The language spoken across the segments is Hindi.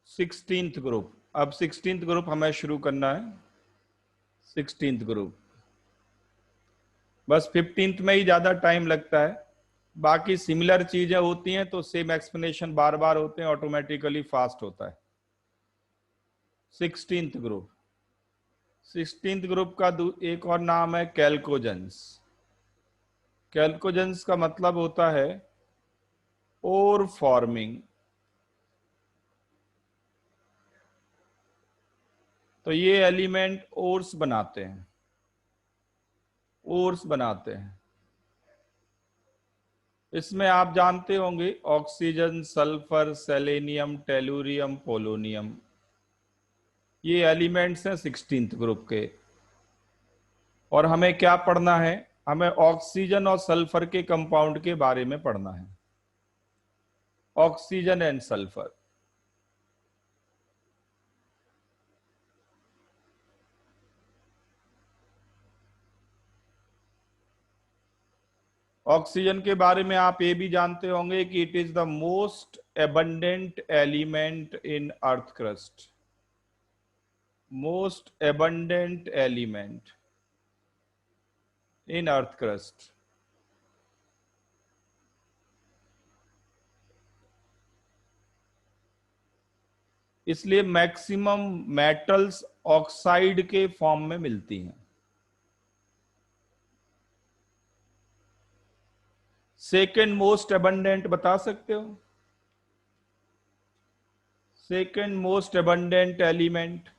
16th group. अब 16th ग्रुप हमें शुरू करना है। 16th ग्रुप बस 15th में ही ज्यादा टाइम लगता है, बाकी सिमिलर चीजें होती हैं तो सेम एक्सप्लेनेशन बार बार होते हैं, ऑटोमेटिकली फास्ट होता है। 16th ग्रुप, 16th ग्रुप का एक और नाम है कैल्कोजेंस। कैल्कोजेंस का मतलब होता है ओर फॉर्मिंग। तो ये एलिमेंट ओर्स बनाते हैं, ओर्स बनाते हैं। इसमें आप जानते होंगे oxygen, sulphur, selenium, tellurium, polonium, ये एलिमेंट्स हैं 16th ग्रुप के। और हमें क्या पढ़ना है? हमें ऑक्सीजन और सल्फर के कंपाउंड के बारे में पढ़ना है। Oxygen and sulphur. ऑक्सीजन के बारे में आप ये भी जानते होंगे कि it is the most abundant element in earth crust. Most abundant element in earth crust. इसलिए मैक्सिमम मेटल्स ऑक्साइड के फॉर्म में मिलती हैं। सेकेंड मोस्ट एबंडेंट बता सकते हो? Second most abundant element?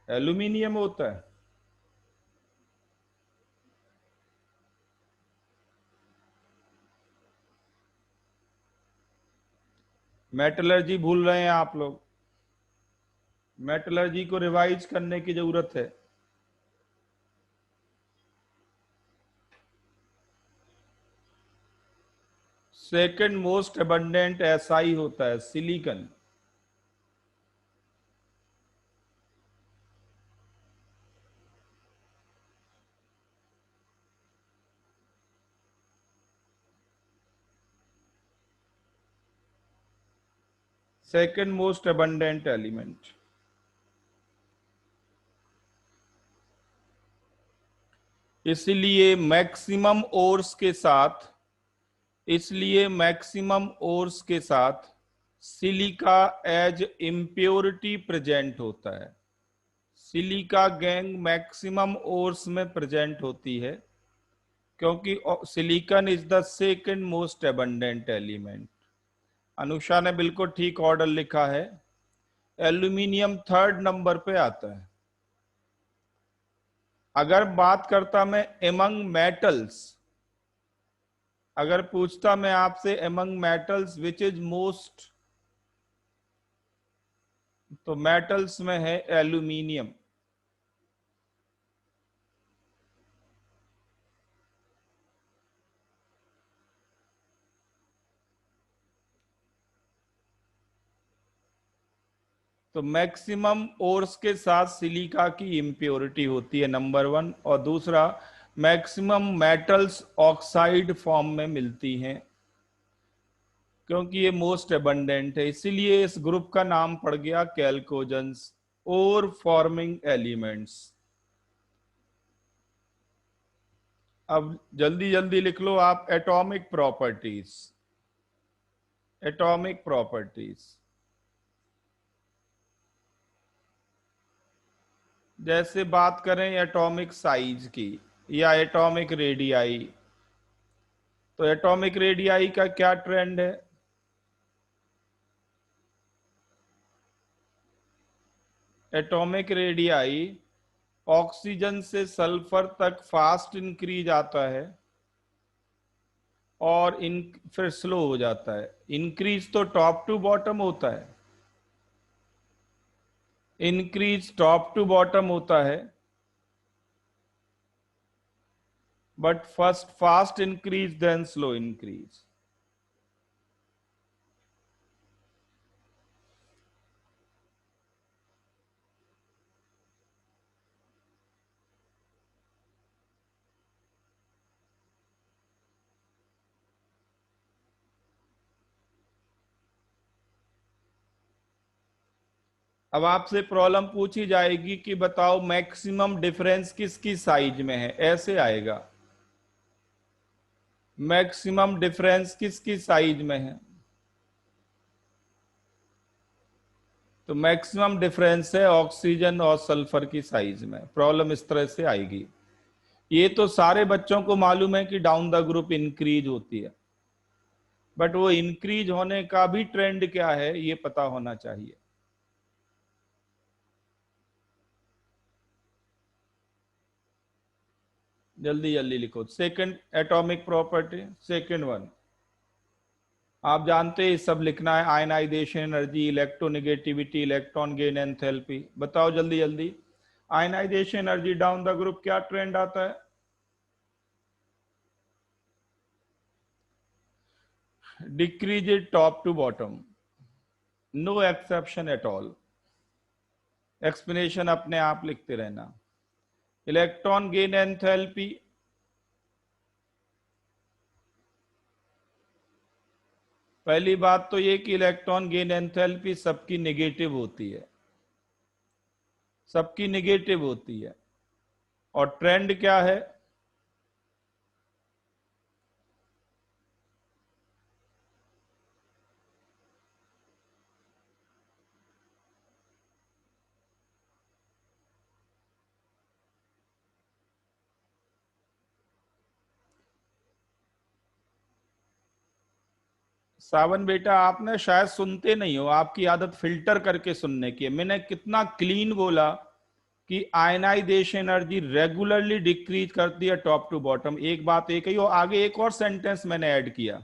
Aluminium होता है। मेटलर्जी भूल रहे हैं आप लोग, मेटलर्जी को रिवाइज करने की जरूरत है। सेकेंड मोस्ट एबंडेंट एसआई होता है, silicon. Second most abundant element. इसलिए मैक्सिमम ओर्स के साथ, इसलिए मैक्सिमम ओर्स के साथ सिलिका एज इम्प्योरिटी प्रेजेंट होता है। सिलिका गैंग मैक्सिमम ओर्स में प्रेजेंट होती है क्योंकि silicon is the second most abundant element. Anusha ने बिल्कुल ठीक ऑर्डर लिखा है। एल्यूमिनियम थर्ड नंबर पे आता है। अगर बात करता मैं एमंग मेटल्स, अगर पूछता मैं आपसे among metals which is most, तो मेटल्स में है एल्यूमिनियम। तो मैक्सिमम ओर्स के साथ सिलिका की इम्प्योरिटी होती है, नंबर वन। और दूसरा, मैक्सिमम मेटल्स ऑक्साइड फॉर्म में मिलती हैं क्योंकि ये मोस्ट एबंडेंट है, इसीलिए इस ग्रुप का नाम पड़ गया कैल्कोजेंस, और फॉर्मिंग एलिमेंट्स। अब जल्दी जल्दी लिख लो आप एटॉमिक प्रॉपर्टीज। एटॉमिक प्रॉपर्टीज जैसे बात करें एटॉमिक साइज की या एटॉमिक रेडियाई, तो एटॉमिक रेडियाई का क्या ट्रेंड है? एटॉमिक रेडियाई ऑक्सीजन से सल्फर तक फास्ट इंक्रीज आता है और इन फिर स्लो हो जाता है। इंक्रीज तो टॉप टू बॉटम होता है, इंक्रीज टॉप टू बॉटम होता है, but first fast increase then slow increase. अब आपसे प्रॉब्लम पूछी जाएगी कि बताओ मैक्सिमम डिफरेंस किसकी साइज में है, ऐसे आएगा, मैक्सिमम डिफरेंस किसकी साइज में है, तो मैक्सिमम डिफरेंस है ऑक्सीजन और सल्फर की साइज में। प्रॉब्लम इस तरह से आएगी। ये तो सारे बच्चों को मालूम है कि डाउन द ग्रुप इंक्रीज होती है, बट वो इंक्रीज होने का भी ट्रेंड क्या है ये पता होना चाहिए। जल्दी जल्दी लिखो। Second atomic property, second one आप जानते हैं, सब लिखना है। Ionisation energy, electronegativity, electron gain enthalpy. बताओ जल्दी जल्दी, ionisation energy down the group क्या ट्रेंड आता है? Decrease top to bottom, no exception at all. Explanation अपने आप लिखते रहना। इलेक्ट्रॉन गेन एंथैल्पी, पहली बात तो ये कि इलेक्ट्रॉन गेन एंथैल्पी सबकी नेगेटिव होती है, सबकी नेगेटिव होती है। और ट्रेंड क्या है? सावन बेटा, आप ना शायद सुनते नहीं हो, आपकी आदत फिल्टर करके सुनने की है। मैंने कितना क्लीन बोला कि आयनाइजेशन एनर्जी रेगुलरली डिक्रीज करती है टॉप टू बॉटम। एक बात एक ही, और आगे एक और सेंटेंस मैंने ऐड किया,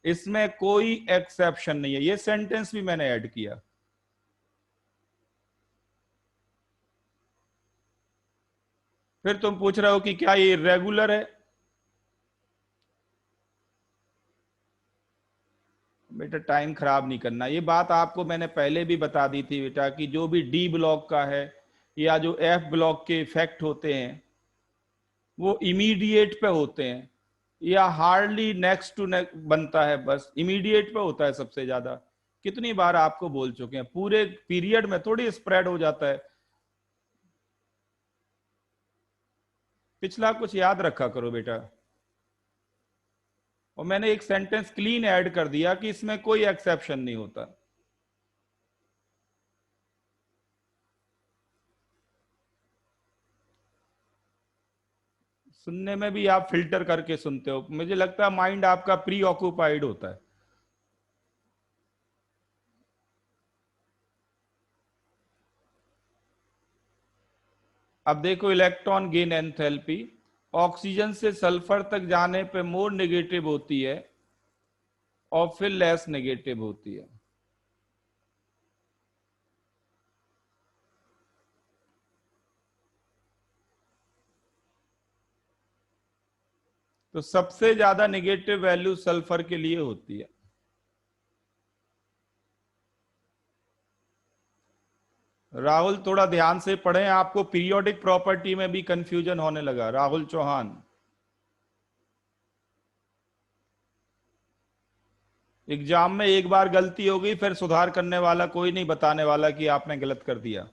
इसमें कोई एक्सेप्शन नहीं है, ये सेंटेंस भी मैंने ऐड किया। फिर तुम पूछ रहे हो कि क्या ये इरेगुलर है? बेटा टाइम खराब नहीं करना, ये बात आपको मैंने पहले भी बता दी थी बेटा कि जो भी डी ब्लॉक का है या जो एफ ब्लॉक के इफेक्ट होते हैं वो इमीडिएट पे होते हैं या हार्डली नेक्स्ट टू नेक्स्ट बनता है, बस इमीडिएट पे होता है सबसे ज्यादा। कितनी बार आपको बोल चुके हैं, पूरे पीरियड में थोड़ी स्प्रेड हो जाता है। पिछला कुछ याद रखा करो बेटा। और मैंने एक सेंटेंस क्लीन ऐड कर दिया कि इसमें कोई एक्सेप्शन नहीं होता। सुनने में भी आप फिल्टर करके सुनते हो, मुझे लगता है माइंड आपका प्री ऑक्यूपाइड होता है। अब देखो, इलेक्ट्रॉन गेन एंथैल्पी ऑक्सीजन से सल्फर तक जाने पे मोर नेगेटिव होती है और फिर लेस नेगेटिव होती है। तो सबसे ज्यादा नेगेटिव वैल्यू सल्फर के लिए होती है। राहुल थोड़ा ध्यान से पढ़ें, आपको पीरियोडिक प्रॉपर्टी में भी कंफ्यूजन होने लगा। राहुल चौहान, एग्जाम में एक बार गलती हो गई फिर सुधार करने वाला कोई नहीं, बताने वाला कि आपने गलत कर दिया।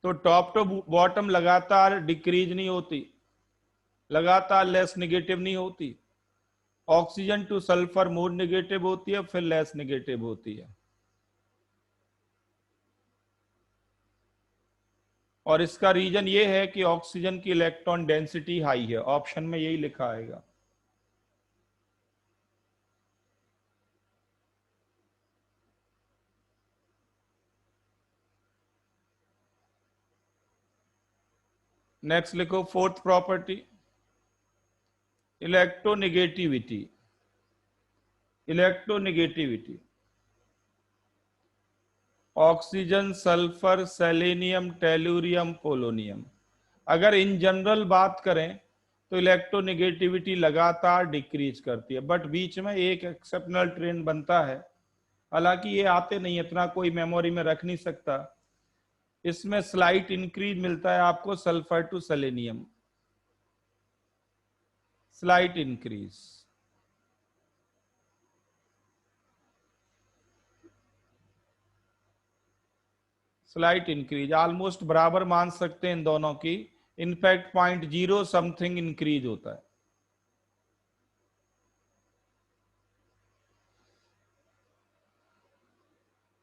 तो टॉप टू बॉटम लगातार डिक्रीज नहीं होती, लगातार लेस नेगेटिव नहीं होती। Oxygen two sulphur more negative होती है, फिर लेस नेगेटिव होती है। और इसका रीजन ये है कि ऑक्सीजन की इलेक्ट्रॉन डेंसिटी हाई है, ऑप्शन में यही लिखा आएगा। नेक्स्ट लिखो fourth property, electronegativity. Electronegativity, oxygen, sulphur, selenium, tellurium, polonium. अगर इन जनरल बात करें तो इलेक्ट्रोनेगेटिविटी लगातार डिक्रीज करती है, बट बीच में एक एक्सेप्शनल ट्रेंड बनता है। हालांकि ये आते नहीं, इतना कोई मेमोरी में रख नहीं सकता। इसमें स्लाइट इंक्रीज मिलता है आपको sulphur to selenium, slight increase. Slight increase, almost बराबर मान सकते हैं इन दोनों की। इनफैक्ट 0.0 समथिंग इंक्रीज होता है।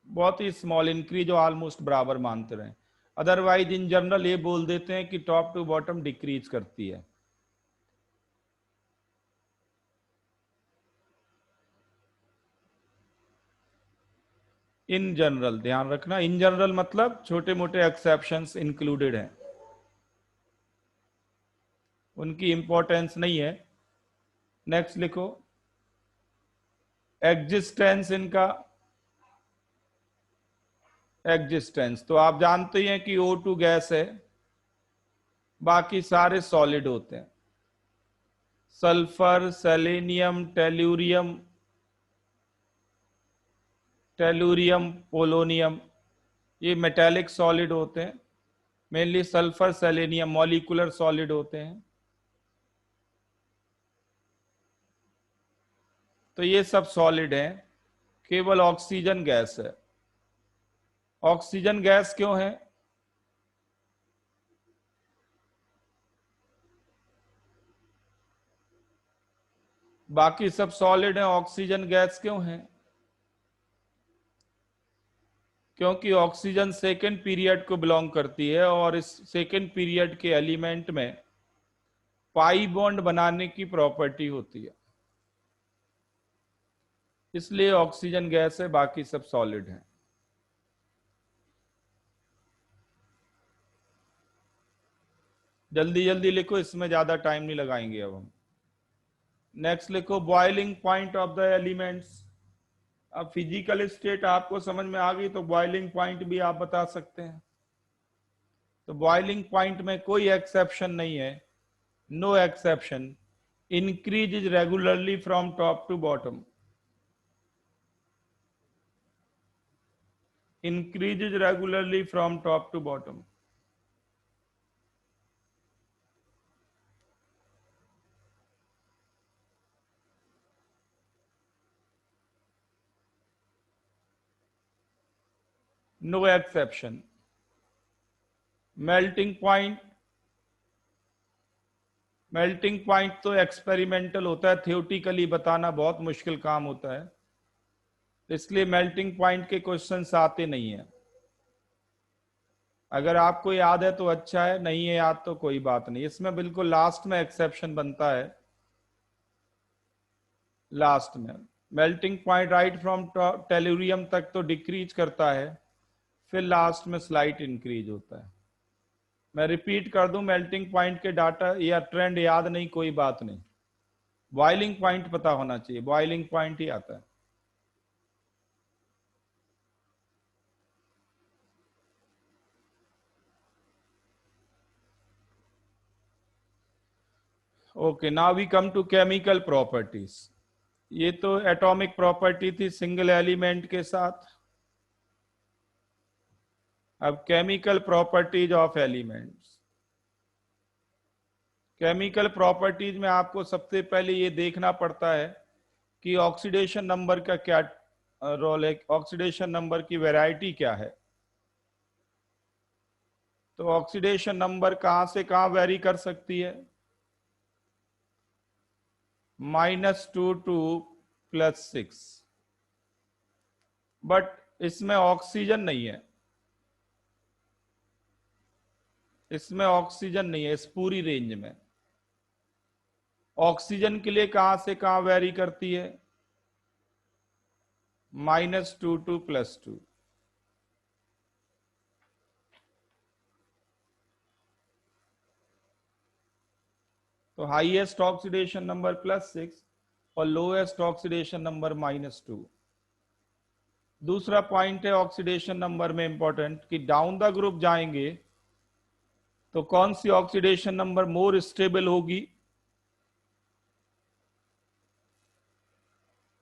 बहुत ही स्मॉल इंक्रीज जो ऑलमोस्ट बराबर मानते रहे। अदरवाइज इन जनरल ये बोल देते हैं कि टॉप टू बॉटम डिक्रीज करती है। इन जनरल ध्यान रखना, इन जनरल मतलब छोटे मोटे एक्सेप्शंस इंक्लूडेड हैं, उनकी इंपॉर्टेंस नहीं है। नेक्स्ट लिखो, एग्जिस्टेंस इनका, एग्जिस्टेंस तो आप जानते ही हैं कि O2 गैस है, बाकी सारे सॉलिड होते हैं। सल्फर, सेलेनियम, टेलुरियम, पोलोनियम, ये मेटेलिक सॉलिड होते हैं। Mainly sulphur selenium molecular solid होते हैं। तो ये सब सॉलिड हैं, केवल ऑक्सीजन गैस है। ऑक्सीजन गैस क्यों है? बाकी सब सॉलिड हैं, ऑक्सीजन गैस क्यों है? क्योंकि ऑक्सीजन सेकेंड पीरियड को बिलोंग करती है और इस सेकेंड पीरियड के एलिमेंट में पाई बॉन्ड बनाने की प्रॉपर्टी होती है, इसलिए ऑक्सीजन गैस है, बाकी सब सॉलिड हैं। जल्दी जल्दी लिखो, इसमें ज्यादा टाइम नहीं लगाएंगे अब हम। नेक्स्ट लिखो, boiling point of the elements. अब फिजिकल स्टेट आपको समझ में आ गई तो बॉइलिंग पॉइंट भी आप बता सकते हैं। तो बॉइलिंग पॉइंट में कोई एक्सेप्शन नहीं है, no exception. Increase is regularly from top to bottom, increases regularly from top to bottom. No exception. Melting point, melting point तो एक्सपेरिमेंटल होता है, थियोटिकली बताना बहुत मुश्किल काम होता है, इसलिए मेल्टिंग पॉइंट के क्वेश्चंस आते नहीं है। अगर आपको याद है तो अच्छा है, नहीं है याद तो कोई बात नहीं। इसमें बिल्कुल लास्ट में एक्सेप्शन बनता है, लास्ट में। Melting point right from tellurium तक तो डिक्रीज करता है, फिर लास्ट में स्लाइट इंक्रीज होता है। मैं रिपीट कर दूं, मेल्टिंग पॉइंट के डाटा या ट्रेंड याद नहीं कोई बात नहीं, बॉइलिंग पॉइंट पता होना चाहिए, बॉइलिंग पॉइंट ही आता है। Okay, now we come to chemical properties. ये तो एटॉमिक प्रॉपर्टी थी सिंगल एलिमेंट के साथ। अब chemical properties of elements. Chemical properties में आपको सबसे पहले ये देखना पड़ता है कि ऑक्सीडेशन नंबर का क्या रोल है, ऑक्सीडेशन नंबर की वैरायटी क्या है। तो ऑक्सीडेशन नंबर कहां से कहां वेरी कर सकती है? -2 टू +6, बट इसमें ऑक्सीजन नहीं है, इसमें ऑक्सीजन नहीं है। इस पूरी रेंज में ऑक्सीजन के लिए कहां से कहां वेरी करती है? -2 टू +2। तो हाईएस्ट ऑक्सीडेशन नंबर +6 और लोएस्ट ऑक्सीडेशन नंबर -2। दूसरा पॉइंट है ऑक्सीडेशन नंबर में इंपॉर्टेंट कि डाउन द ग्रुप जाएंगे तो कौन सी ऑक्सीडेशन नंबर मोर स्टेबल होगी?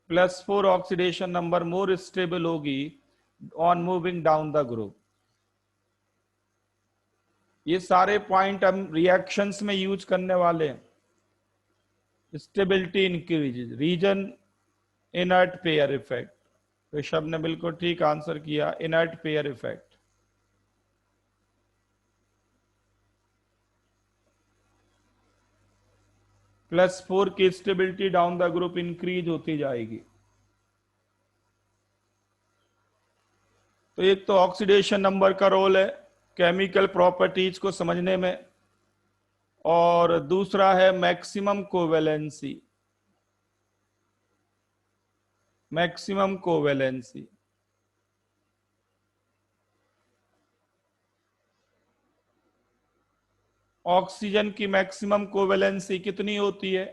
+4 ऑक्सीडेशन नंबर मोर स्टेबल होगी on moving down the group. ये सारे पॉइंट हम रिएक्शंस में यूज करने वाले हैं। Stability increases, reason inert pair effect. Rishabh ने बिल्कुल ठीक आंसर किया, इनर्ट पेयर इफेक्ट। +4 की stability down the group increase होती जाएगी। तो एक तो ऑक्सीडेशन नंबर का रोल है केमिकल प्रॉपर्टीज को समझने में, और दूसरा है maximum covalency. Maximum covalency oxygen की मैक्सिमम कोवेलेंसी कितनी होती है?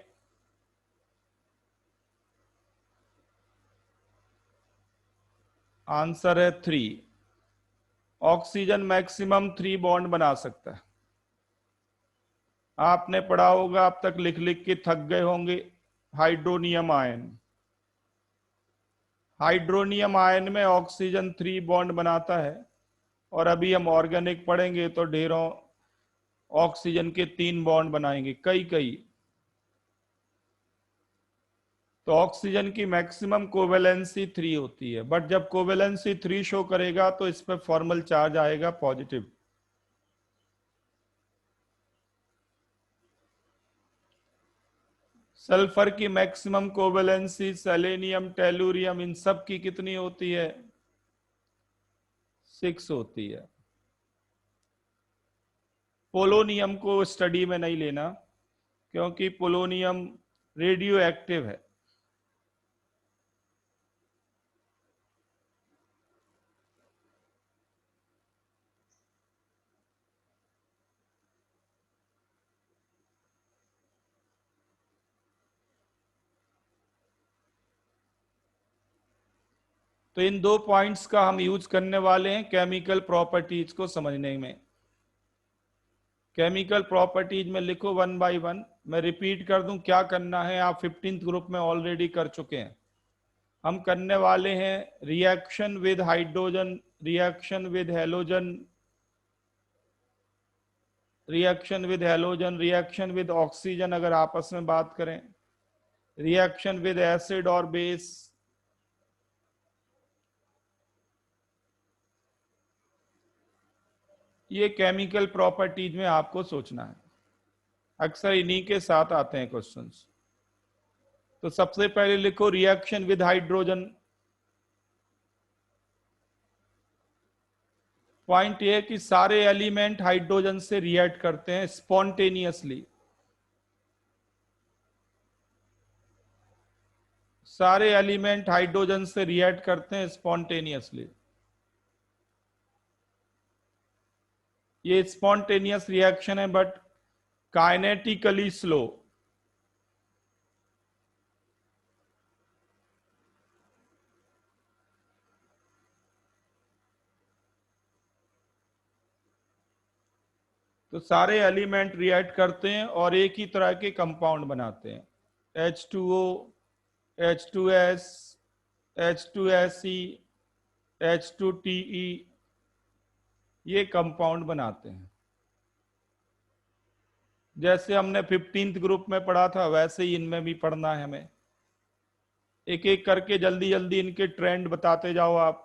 आंसर है 3। ऑक्सीजन मैक्सिमम 3 बॉन्ड बना सकता है। आपने पढ़ा होगा, अब तक लिख लिख के थक गए होंगे, हाइड्रोनियम आयन। हाइड्रोनियम आयन में ऑक्सीजन 3 बॉन्ड बनाता है, और अभी हम ऑर्गेनिक पढ़ेंगे तो ढेरों ऑक्सीजन के 3 बॉन्ड बनाएंगे, कई कई। तो ऑक्सीजन की मैक्सिमम कोवेलेंसी 3 होती है, बट जब कोवेलेंसी 3 शो करेगा तो इस पर फॉर्मल चार्ज आएगा पॉजिटिव। सल्फर की मैक्सिमम कोवेलेंसी, सेलेनियम, टेलुरियम, इन सब की कितनी होती है? 6 होती है। पोलोनियम को स्टडी में नहीं लेना, क्योंकि पोलोनियम रेडियो एक्टिव है। तो इन 2 पॉइंट्स का हम यूज करने वाले हैं केमिकल प्रॉपर्टीज को समझने में। केमिकल प्रॉपर्टीज में लिखो 1 बाय 1। मैं रिपीट कर दूं क्या करना है, आप 15th ग्रुप में ऑलरेडी कर चुके हैं। हम करने वाले हैं reaction with hydrogen, reaction with halogen, reaction with halogen, reaction with oxygen अगर आपस में बात करें, रिएक्शन विद एसिड और बेस, ये केमिकल प्रॉपर्टीज में आपको सोचना है। अक्सर इन्हीं के साथ आते हैं क्वेश्चंस। तो सबसे पहले लिखो रिएक्शन विद हाइड्रोजन। पॉइंट ये है कि सारे एलिमेंट हाइड्रोजन से रिएक्ट करते हैं स्पॉन्टेनियसली। सारे एलिमेंट हाइड्रोजन से रिएक्ट करते हैं स्पॉन्टेनियसली। ये स्पॉन्टेनियस रिएक्शन है, बट काइनेटिकली स्लो। तो सारे एलिमेंट रिएक्ट करते हैं और एक ही तरह के कंपाउंड बनाते हैं, H2O, H2S, H2SE, H2TE, ये कंपाउंड बनाते हैं। जैसे हमने 15th ग्रुप में पढ़ा था, वैसे ही इनमें भी पढ़ना है हमें। एक एक करके जल्दी जल्दी इनके ट्रेंड बताते जाओ आप।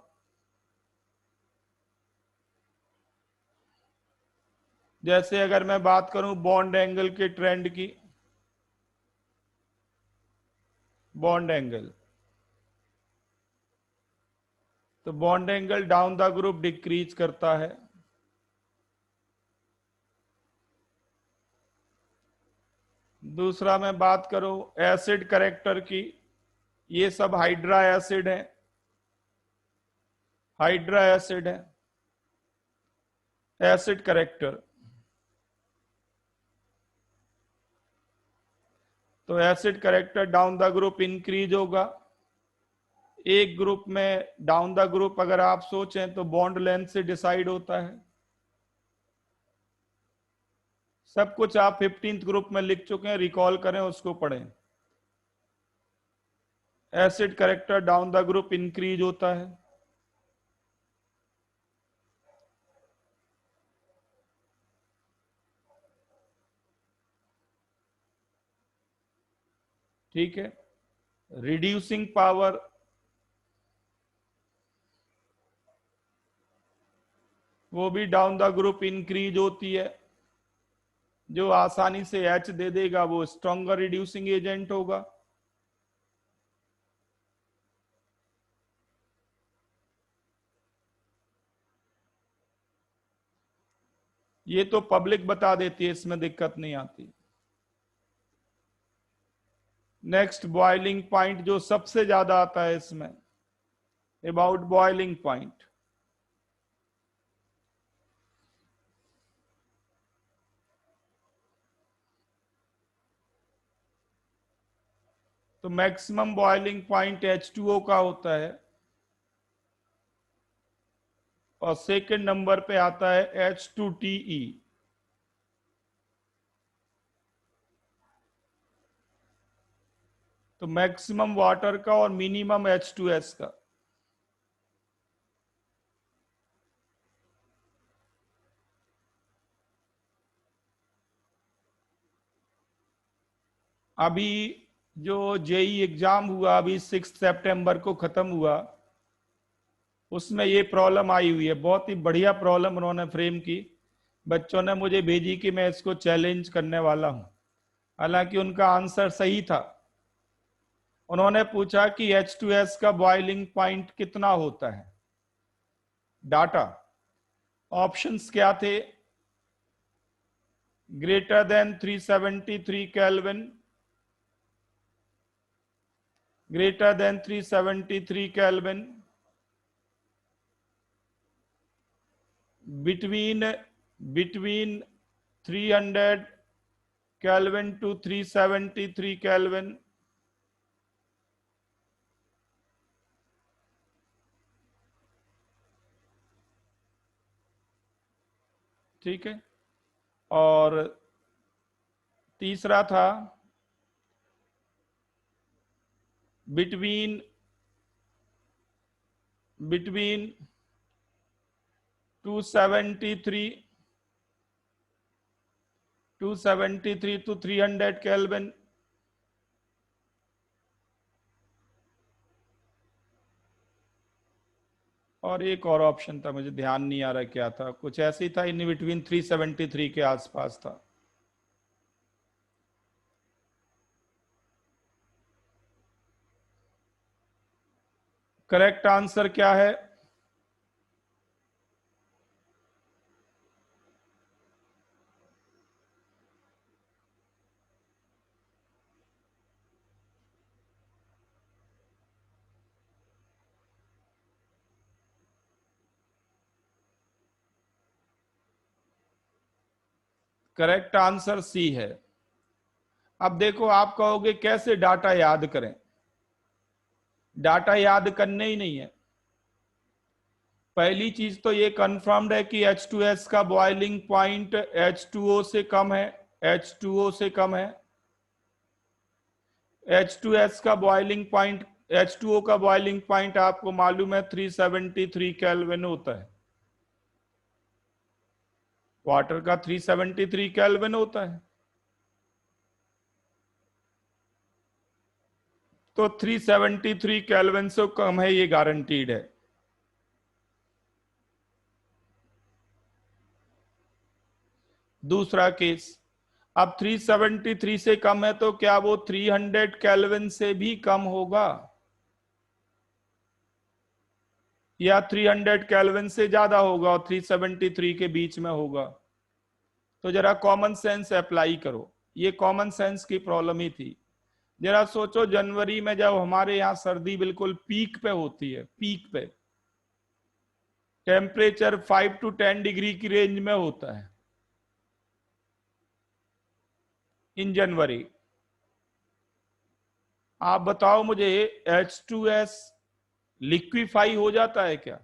जैसे अगर मैं बात करूं बॉन्ड एंगल के ट्रेंड की, बॉन्ड एंगल, तो bond angle down the group decrease करता है। दूसरा मैं बात करूं एसिड करेक्टर की, ये सब हाइड्रा एसिड है, हाइड्रा एसिड है, एसिड करेक्टर। तो acid character down the group increase होगा। एक ग्रुप में डाउन द ग्रुप अगर आप सोचें तो बॉन्ड लेंथ से डिसाइड होता है। सब कुछ आप 15th ग्रुप में लिख चुके हैं, रिकॉल करें, उसको पढ़ें। Acid character down the group increase होता है। ठीक है। रिड्यूसिंग पावर, वो भी डाउन द ग्रुप इंक्रीज होती है। जो आसानी से H दे देगा वो स्ट्रॉन्गर रिड्यूसिंग एजेंट होगा। ये तो पब्लिक बता देती है, इसमें दिक्कत नहीं आती। नेक्स्ट, बॉइलिंग पॉइंट जो सबसे ज्यादा आता है इसमें, अबाउट बॉइलिंग पॉइंट। तो मैक्सिमम बॉइलिंग पॉइंट H2O का होता है, और सेकंड नंबर पे आता है H2TE। तो मैक्सिमम वाटर का और मिनिमम H2S का। अभी जो जेई एग्जाम हुआ, अभी 6 सितंबर को खत्म हुआ, उसमें ये प्रॉब्लम आई हुई है। बहुत ही बढ़िया प्रॉब्लम उन्होंने फ्रेम की, बच्चों ने मुझे भेजी कि मैं इसको चैलेंज करने वाला हूं। हालांकि उनका आंसर सही था। उन्होंने पूछा कि H2S का बॉइलिंग पॉइंट कितना होता है। डाटा ऑप्शंस क्या थे? Greater than 373 kelvin, greater than 373 Kelvin, between 300 Kelvin to 373 Kelvin, ठीक है। और तीसरा था between 273 to 300 Kelvin, और एक और ऑप्शन था, मुझे ध्यान नहीं आ रहा क्या था, कुछ ऐसे ही था, इन बिटवीन 373 के आसपास था। करेक्ट आंसर क्या है? करेक्ट आंसर सी है। अब देखो, आप कहोगे कैसे डाटा याद करें? डाटा याद करने ही नहीं है। पहली चीज तो ये कंफर्म्ड है कि H2S का बॉइलिंग पॉइंट H2O से कम है, H2O से कम है। H2S का बॉइलिंग पॉइंट, H2O का बॉइलिंग पॉइंट आपको मालूम है 373 केल्विन होता है। वाटर का 373 केल्विन होता है। तो 373 केल्विन से कम है, ये गारंटीड है। दूसरा केस, अब 373 से कम है तो क्या वो 300 केल्विन से भी कम होगा, या 300 केल्विन से ज्यादा होगा और 373 के बीच में होगा? तो जरा कॉमन सेंस अप्लाई करो। ये कॉमन सेंस की प्रॉब्लम ही थी। जरा सोचो, जनवरी में जब हमारे यहाँ सर्दी बिल्कुल पीक पे होती है, पीक पे टेम्परेचर 5 to 10 डिग्री की रेंज में होता है इन जनवरी। आप बताओ मुझे, H2S लिक्विफाई हो जाता है क्या?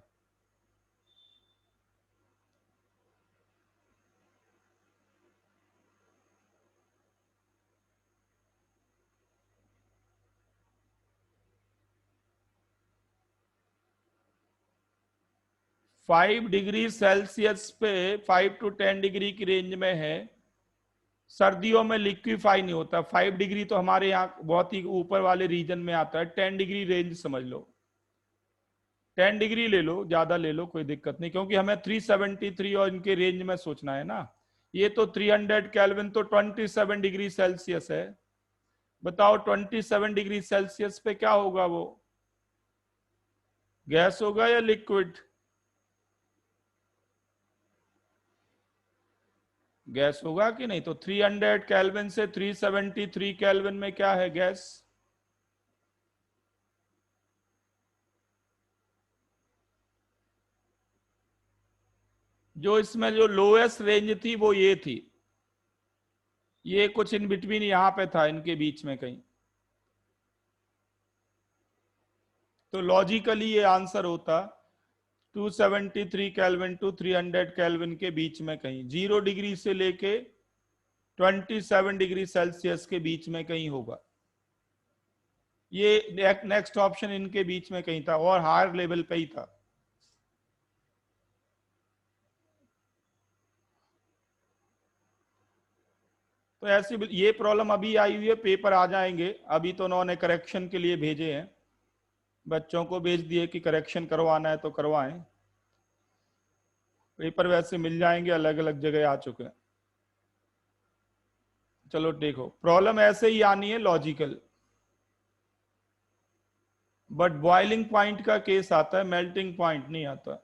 फाइव डिग्री सेल्सियस पे 5 to 10 डिग्री की रेंज में है, सर्दियों में लिक्विफाई नहीं होता। 5 डिग्री तो हमारे यहाँ बहुत ही ऊपर वाले रीजन में आता है, 10 डिग्री रेंज समझ लो, 10 डिग्री ले लो, ज्यादा ले लो, कोई दिक्कत नहीं, क्योंकि हमें 373 और इनके रेंज में सोचना है ना। ये तो 300 केल्विन तो 27 डिग्री सेल्सियस है। बताओ 27 डिग्री सेल्सियस पे क्या होगा वो, गैस होगा या लिक्विड? गैस होगा कि नहीं? तो 300 केल्विन से 373 केल्विन में क्या है, गैस। जो इसमें जो लोएस्ट रेंज थी वो ये थी, ये कुछ इन बिटवीन यहां पे था, इनके बीच में कहीं। तो लॉजिकली ये आंसर होता 273 केल्विन टू 300 केल्विन के बीच में कहीं, 0 डिग्री से लेके 27 डिग्री सेल्सियस के बीच में कहीं होगा। ये नेक्स्ट ऑप्शन इनके बीच में कहीं था और हायर लेवल पे ही था। तो ऐसी ये प्रॉब्लम अभी आई हुई है, पेपर आ जाएंगे, अभी तो उन्होंने करेक्शन के लिए भेजे हैं, बच्चों को भेज दिए कि करेक्शन करवाना है तो करवाएं। पेपर वैसे मिल जाएंगे, अलग अलग जगह आ चुके हैं। चलो देखो, प्रॉब्लम ऐसे ही आनी है लॉजिकल, बट बॉइलिंग पॉइंट का केस आता है, मेल्टिंग पॉइंट नहीं आता।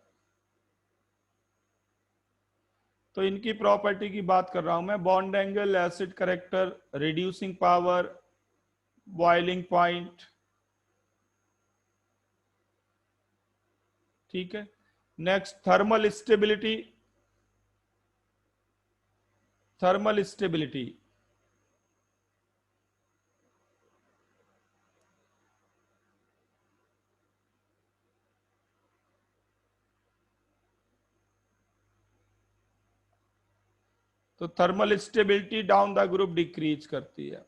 तो इनकी प्रॉपर्टी की बात कर रहा हूं मैं, bond angle, acid character, reducing power, boiling point. ठीक है, next thermal stability. Thermal stability तो thermal stability down the group decrease करती है।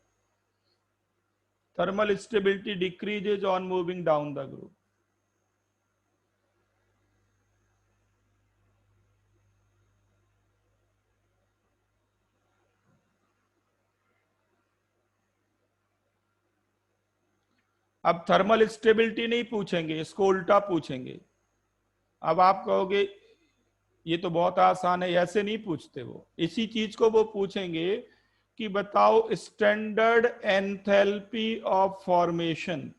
Thermal stability decreases on moving down the group. अब थर्मल स्टेबिलिटी नहीं पूछेंगे, इसको उल्टा पूछेंगे। अब आप कहोगे ये तो बहुत आसान है, ऐसे नहीं पूछते वो। इसी चीज को वो पूछेंगे कि बताओ स्टैंडर्ड एंथैल्पी ऑफ फॉर्मेशन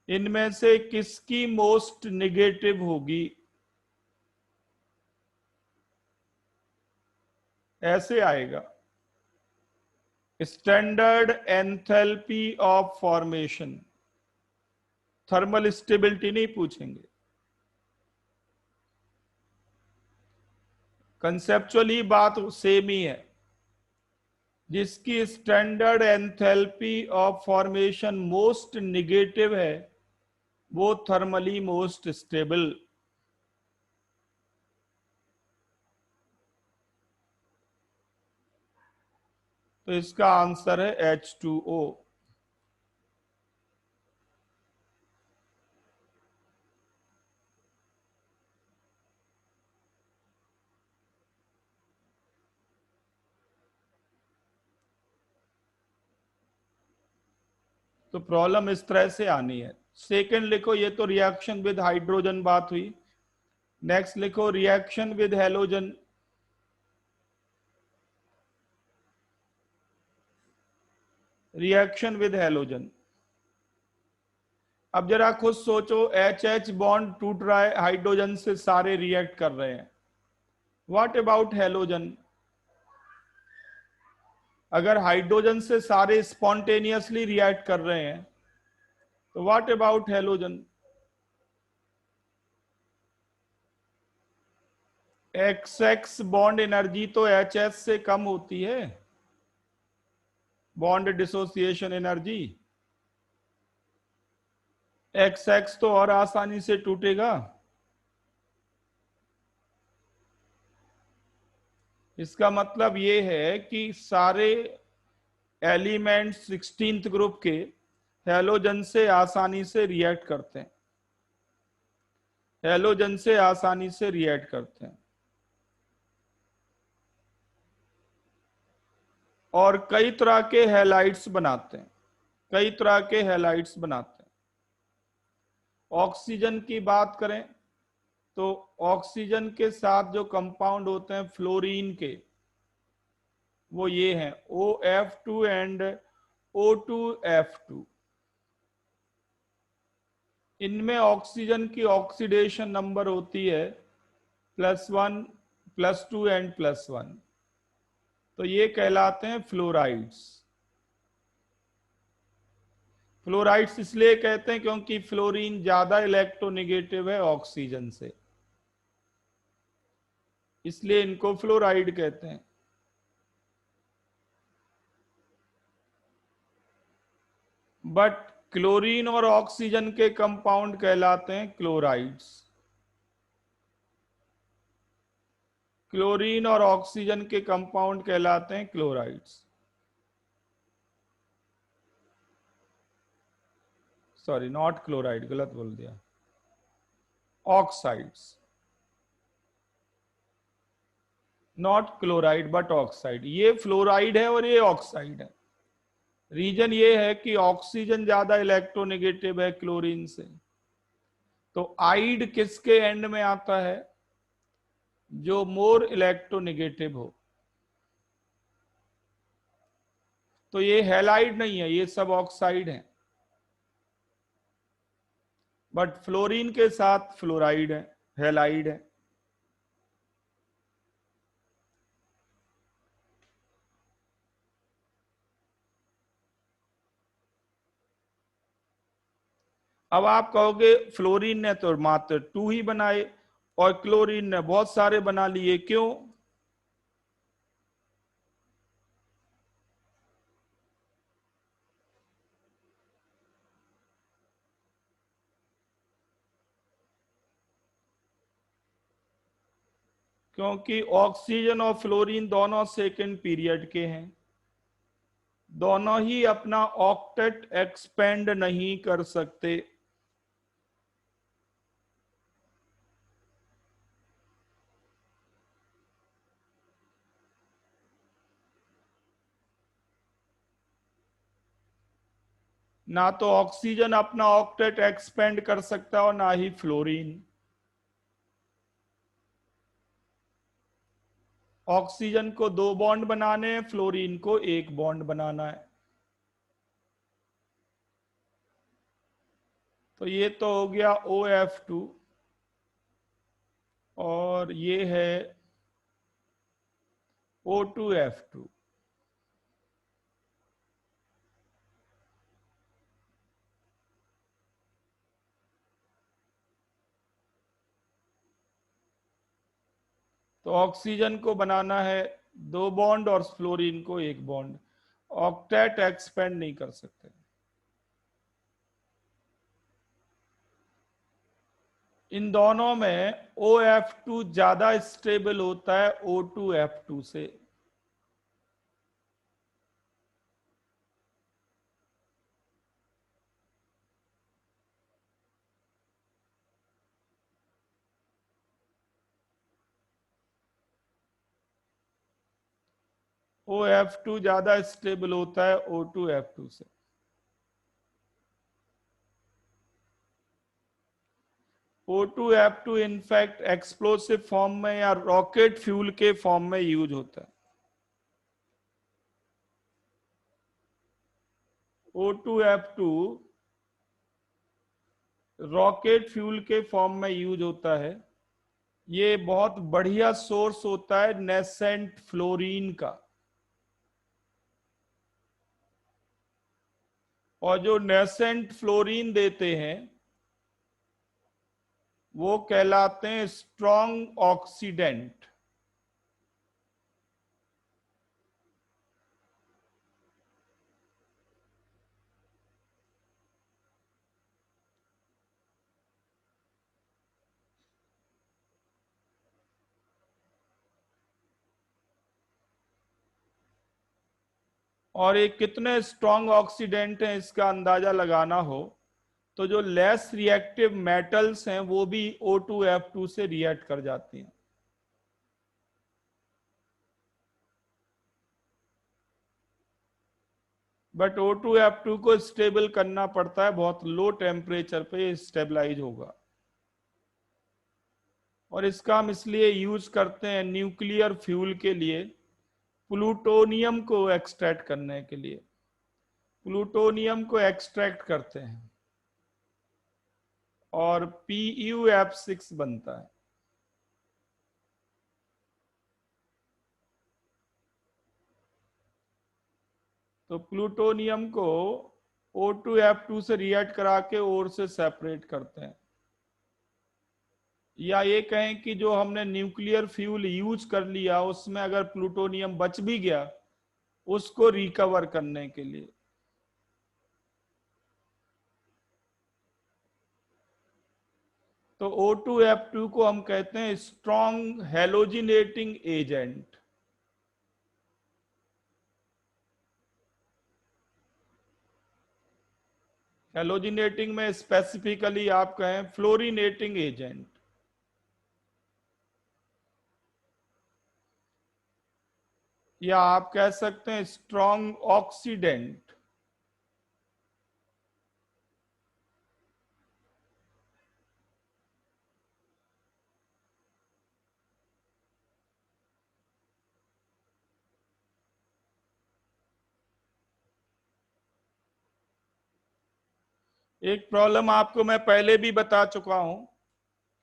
इनमें से किसकी मोस्ट निगेटिव होगी। ऐसे आएगा, standard enthalpy of formation. Thermal stability नहीं पूछेंगे। कंसेप्चुअली बात सेम ही है, जिसकी standard enthalpy of formation most negative है वो थर्मली मोस्ट स्टेबल। तो इसका आंसर है H2O। तो प्रॉब्लम इस तरह से आनी है। सेकंड लिखो, ये तो रिएक्शन विद हाइड्रोजन बात हुई। नेक्स्ट लिखो reaction with halogen. Reaction with halogen, अब जरा खुद सोचो, H बॉन्ड टूट रहा है, हाइड्रोजन से सारे रिएक्ट कर रहे हैं। What about halogen? अगर हाइड्रोजन से सारे स्पॉन्टेनियसली रिएक्ट कर रहे हैं तो what about halogen? XX bond energy तो HS से कम होती है, बॉन्ड डिसोसिएशन एनर्जी। XX तो और आसानी से टूटेगा। इसका मतलब ये है कि सारे एलिमेंट्स 16th ग्रुप के हेलोजन से आसानी से रिएक्ट करते हैं, हेलोजन से आसानी से रिएक्ट करते हैं, और कई तरह के हैलाइड्स बनाते हैं, कई तरह के हैलाइड्स बनाते हैं। ऑक्सीजन की बात करें तो ऑक्सीजन के साथ जो कंपाउंड होते हैं फ्लोरीन के, वो ये हैं OF2 एंड O2F2। इनमें ऑक्सीजन की ऑक्सीडेशन नंबर होती है +1, +2 एंड +1। तो ये कहलाते हैं फ्लोराइड्स। फ्लोराइड्स इसलिए कहते हैं क्योंकि फ्लोरीन ज्यादा इलेक्ट्रोनेगेटिव है ऑक्सीजन से, इसलिए इनको फ्लोराइड कहते हैं। बट क्लोरीन और ऑक्सीजन के कंपाउंड कहलाते हैं क्लोराइड्स। क्लोरीन और ऑक्सीजन के कंपाउंड कहलाते हैं क्लोराइड्स। सॉरी, नॉट क्लोराइड, गलत बोल दिया, oxides. Not chloride but oxide. ये फ्लोराइड है और ये ऑक्साइड है। रीजन ये है कि ऑक्सीजन ज्यादा इलेक्ट्रोनेगेटिव है क्लोरीन से। तो आइड किसके एंड में आता है? जो मोर इलेक्ट्रोनेगेटिव हो। तो ये हैलाइड नहीं है, ये सब ऑक्साइड हैं, बट फ्लोरीन के साथ फ्लोराइड है, हैलाइड है। अब आप कहोगे फ्लोरीन ने तो मात्र 2 ही बनाए और क्लोरीन ने बहुत सारे बना लिए, क्यों? क्योंकि ऑक्सीजन और फ्लोरीन दोनों सेकेंड पीरियड के हैं, दोनों ही अपना ऑक्टेट एक्सपेंड नहीं कर सकते। ना तो ऑक्सीजन अपना ऑक्टेट एक्सपेंड कर सकता और ना ही फ्लोरीन। ऑक्सीजन को 2 बॉन्ड बनाने हैं, फ्लोरीन को 1 बॉन्ड बनाना है। तो ये तो हो गया OF2 और ये है O2F2। तो ऑक्सीजन को बनाना है 2 बॉन्ड और फ्लोरीन को 1 बॉन्ड। ऑक्टेट एक्सपेंड नहीं कर सकते। इन दोनों में OF2 ज्यादा स्टेबल होता है O2F2 से। OF2 ज्यादा स्टेबल होता है O2F2 से। O2F2 इनफैक्ट एक्सप्लोसिव फॉर्म में या रॉकेट फ्यूल के फॉर्म में यूज होता है। O2F2 रॉकेट फ्यूल के फॉर्म में यूज होता है। ये बहुत बढ़िया सोर्स होता है नेसेंट फ्लोरीन का। और जो नेसेंट फ्लोरीन देते हैं वो कहलाते हैं स्ट्रॉन्ग ऑक्सीडेंट। और ये कितने स्ट्रॉन्ग ऑक्सीडेंट हैं इसका अंदाजा लगाना हो तो जो लेस रिएक्टिव मेटल्स हैं वो भी O2F2 से रिएक्ट कर जाती हैं। बट O2F2 को स्टेबल करना पड़ता है, बहुत लो टेम्परेचर पे स्टेबलाइज होगा। और इसका हम इसलिए यूज करते हैं न्यूक्लियर फ्यूल के लिए, प्लूटोनियम को एक्सट्रैक्ट करने के लिए। प्लूटोनियम को एक्सट्रैक्ट करते हैं और PuF6 बनता है। तो प्लूटोनियम को O2F2 से रिएक्ट करा के और से सेपरेट करते हैं, या ये कहें कि जो हमने न्यूक्लियर फ्यूल यूज कर लिया उसमें अगर प्लूटोनियम बच भी गया उसको रिकवर करने के लिए। तो O2F2 को हम कहते हैं स्ट्रॉन्ग हेलोजिनेटिंग एजेंट। हेलोजिनेटिंग में स्पेसिफिकली आप कहें फ्लोरिनेटिंग एजेंट, या आप कह सकते हैं स्ट्रॉन्ग ऑक्सीडेंट। एक प्रॉब्लम आपको मैं पहले भी बता चुका हूं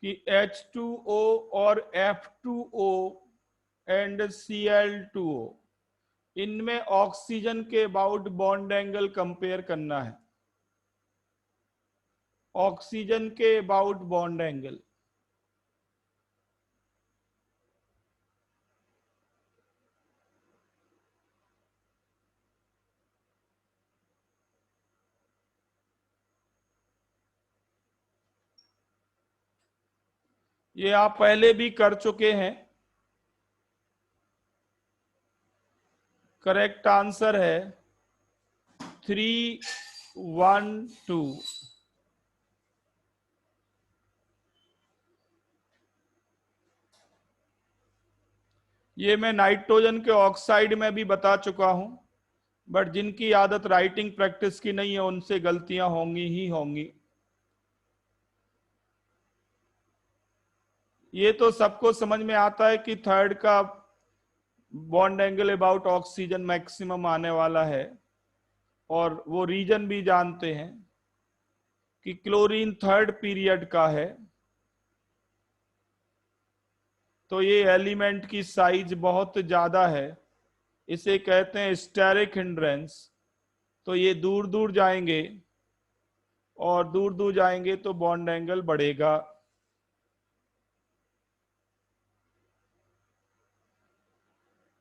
कि H2O और F2O एंड Cl2O, इनमें ऑक्सीजन के अबाउट बॉन्ड एंगल कंपेयर करना है। ऑक्सीजन के अबाउट बॉन्ड एंगल, ये आप पहले भी कर चुके हैं। करेक्ट आंसर है 312। ये मैं नाइट्रोजन के ऑक्साइड में भी बता चुका हूं, बट जिनकी आदत राइटिंग प्रैक्टिस की नहीं है उनसे गलतियां होंगी ही होंगी। ये तो सबको समझ में आता है कि थर्ड का bond angle about oxygen maximum आने वाला है, और वो रीजन भी जानते हैं कि क्लोरीन थर्ड पीरियड का है, तो ये एलिमेंट की साइज बहुत ज्यादा है, इसे कहते हैं स्टेरिक हिंड्रेंस। तो ये दूर दूर जाएंगे, और दूर दूर जाएंगे तो बॉन्ड एंगल बढ़ेगा।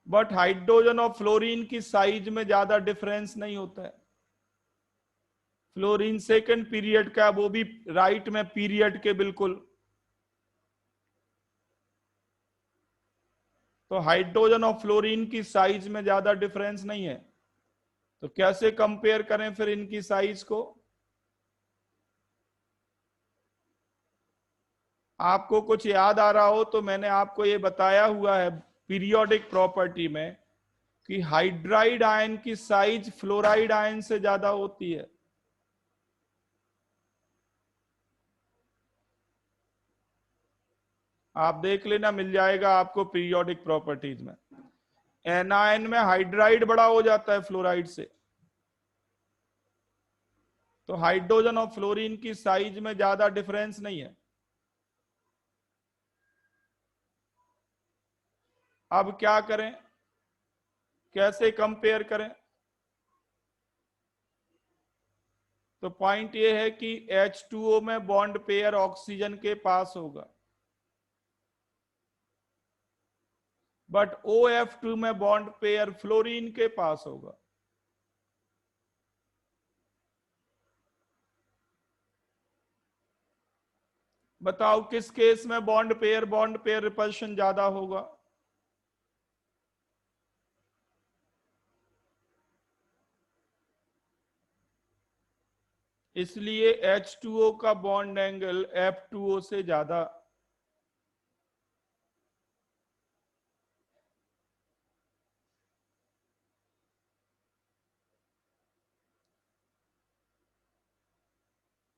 बट हाइड्रोजन और फ्लोरीन की साइज में ज्यादा डिफरेंस नहीं होता है। फ्लोरीन सेकंड पीरियड का, वो भी राइट में पीरियड के बिल्कुल। तो हाइड्रोजन और फ्लोरीन की साइज में ज्यादा डिफरेंस नहीं है, तो कैसे कंपेयर करें फिर इनकी साइज को? आपको कुछ याद आ रहा हो तो मैंने आपको ये बताया हुआ है पीरियोडिक प्रॉपर्टी में कि हाइड्राइड आयन की साइज फ्लोराइड आयन से ज्यादा होती है। आप देख लेना, मिल जाएगा आपको पीरियोडिक प्रॉपर्टीज में। एनायन में हाइड्राइड बड़ा हो जाता है फ्लोराइड से, तो हाइड्रोजन और फ्लोरीन की साइज में ज्यादा डिफरेंस नहीं है। अब क्या करें, कैसे कंपेयर करें? तो पॉइंट ये है कि H2O में बॉन्ड पेयर ऑक्सीजन के पास होगा, बट OF2 में बॉन्ड पेयर फ्लोरीन के पास होगा। बताओ किस केस में बॉन्ड पेयर रिपल्शन ज्यादा होगा? इसलिए H2O का बॉन्ड एंगल F2O से ज्यादा।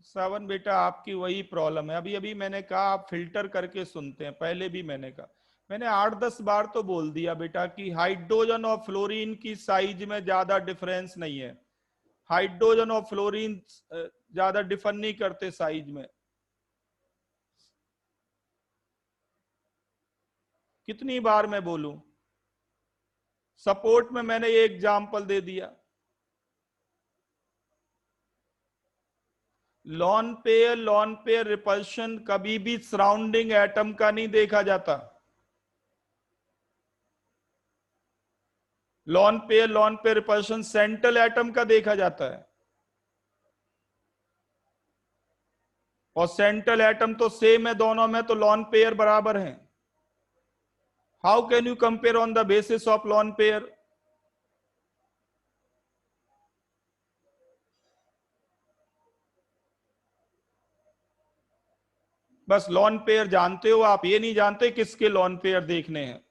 7 बेटा आपकी वही प्रॉब्लम है। अभी अभी मैंने कहा आप फिल्टर करके सुनते हैं, पहले भी मैंने कहा, मैंने 8-10 बार तो बोल दिया बेटा कि हाइड्रोजन और फ्लोरीन की साइज में ज्यादा डिफरेंस नहीं है। हाइड्रोजन और फ्लोरीन ज्यादा डिफर नहीं करते साइज में। कितनी बार मैं बोलूं? सपोर्ट में मैंने ये एग्जाम्पल दे दिया। लॉन पेयर रिपल्शन कभी भी सराउंडिंग एटम का नहीं देखा जाता। Lone pair repulsion central atom का देखा जाता है, और सेंट्रल एटम तो सेम है दोनों में, तो लॉन पेयर बराबर हैं। How can you compare on the basis of lone pair? बस लॉन पेयर जानते हो आप, ये नहीं जानते किसके लॉन पेयर देखने हैं।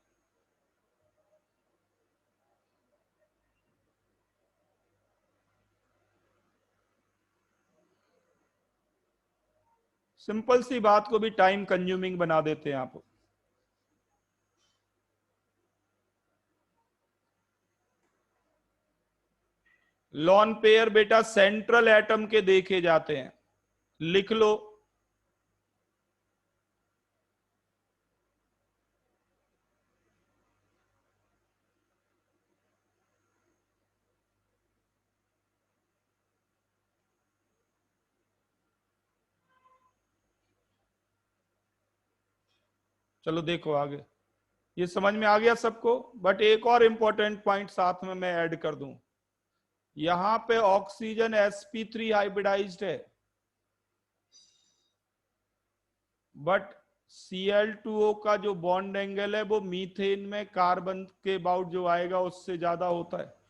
सिंपल सी बात को भी टाइम कंज्यूमिंग बना देते हैं आप। लॉन पेयर बेटा सेंट्रल एटम के देखे जाते हैं, लिख लो। चलो देखो आगे, ये समझ में आ गया सबको। बट एक और इंपॉर्टेंट पॉइंट साथ में मैं ऐड कर दूं, यहां पे ऑक्सीजन sp3 हाइब्रिडाइज्ड है, बट Cl2O का जो बॉन्ड एंगल है वो मीथेन में कार्बन के अबाउट जो आएगा उससे ज्यादा होता है।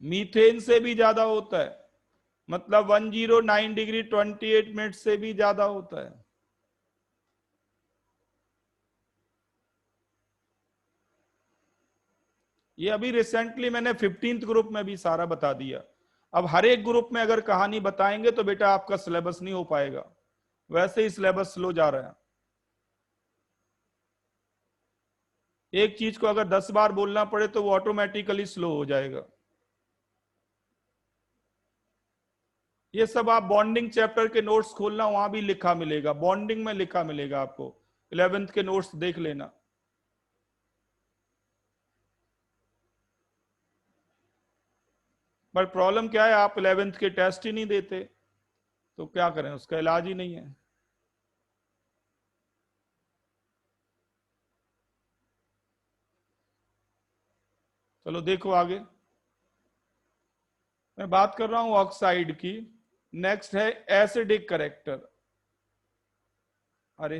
मीथेन से भी ज्यादा होता है, मतलब 109 डिग्री 28 मिनट से भी ज्यादा होता है। ये अभी रिसेंटली मैंने 15th ग्रुप में भी सारा बता दिया। अब हर एक ग्रुप में अगर कहानी बताएंगे तो बेटा आपका सिलेबस नहीं हो पाएगा, वैसे ही सिलेबस स्लो जा रहा है। एक चीज को अगर 10 बार बोलना पड़े तो वो ऑटोमेटिकली स्लो हो जाएगा। ये सब आप बॉन्डिंग चैप्टर के नोट्स खोलना, वहां भी लिखा मिलेगा, बॉन्डिंग में लिखा मिलेगा आपको, 11th के नोट्स देख लेना। पर प्रॉब्लम क्या है, आप 11th के टेस्ट ही नहीं देते, तो क्या करें, उसका इलाज ही नहीं है। चलो देखो आगे, मैं बात कर रहा हूं ऑक्साइड की। नेक्स्ट है एसिडिक करेक्टर। अरे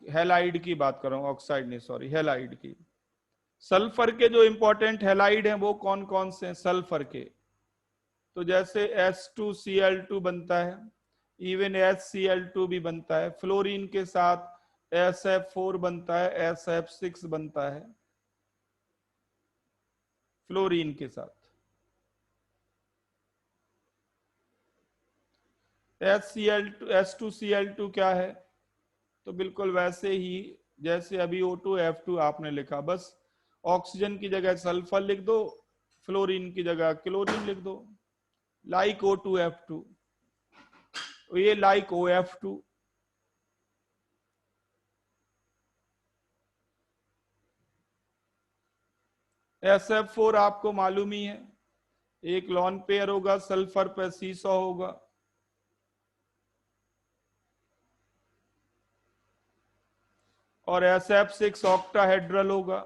हेलाइड की बात कर रहा हूं, ऑक्साइड नहीं, सॉरी, हेलाइड की। सल्फर के जो इंपॉर्टेंट हेलाइड हैं वो कौन कौन से हैं सल्फर के? तो जैसे S2Cl2 बनता है, इवन HCl2 भी बनता है, फ्लोरीन के साथ SF4 बनता है, SF6 बनता है फ्लोरीन के साथ। S2Cl2 क्या है? तो बिल्कुल वैसे ही जैसे अभी O2F2 आपने लिखा, बस ऑक्सीजन की जगह सल्फर लिख दो, फ्लोरीन की जगह क्लोरीन लिख दो, लाइक O2F2, ये लाइक OF2। SF4 आपको मालूम ही है, एक लॉन पेयर होगा, सल्फर पे सीसॉ होगा, और SF6 ऑक्टाहेड्रल होगा।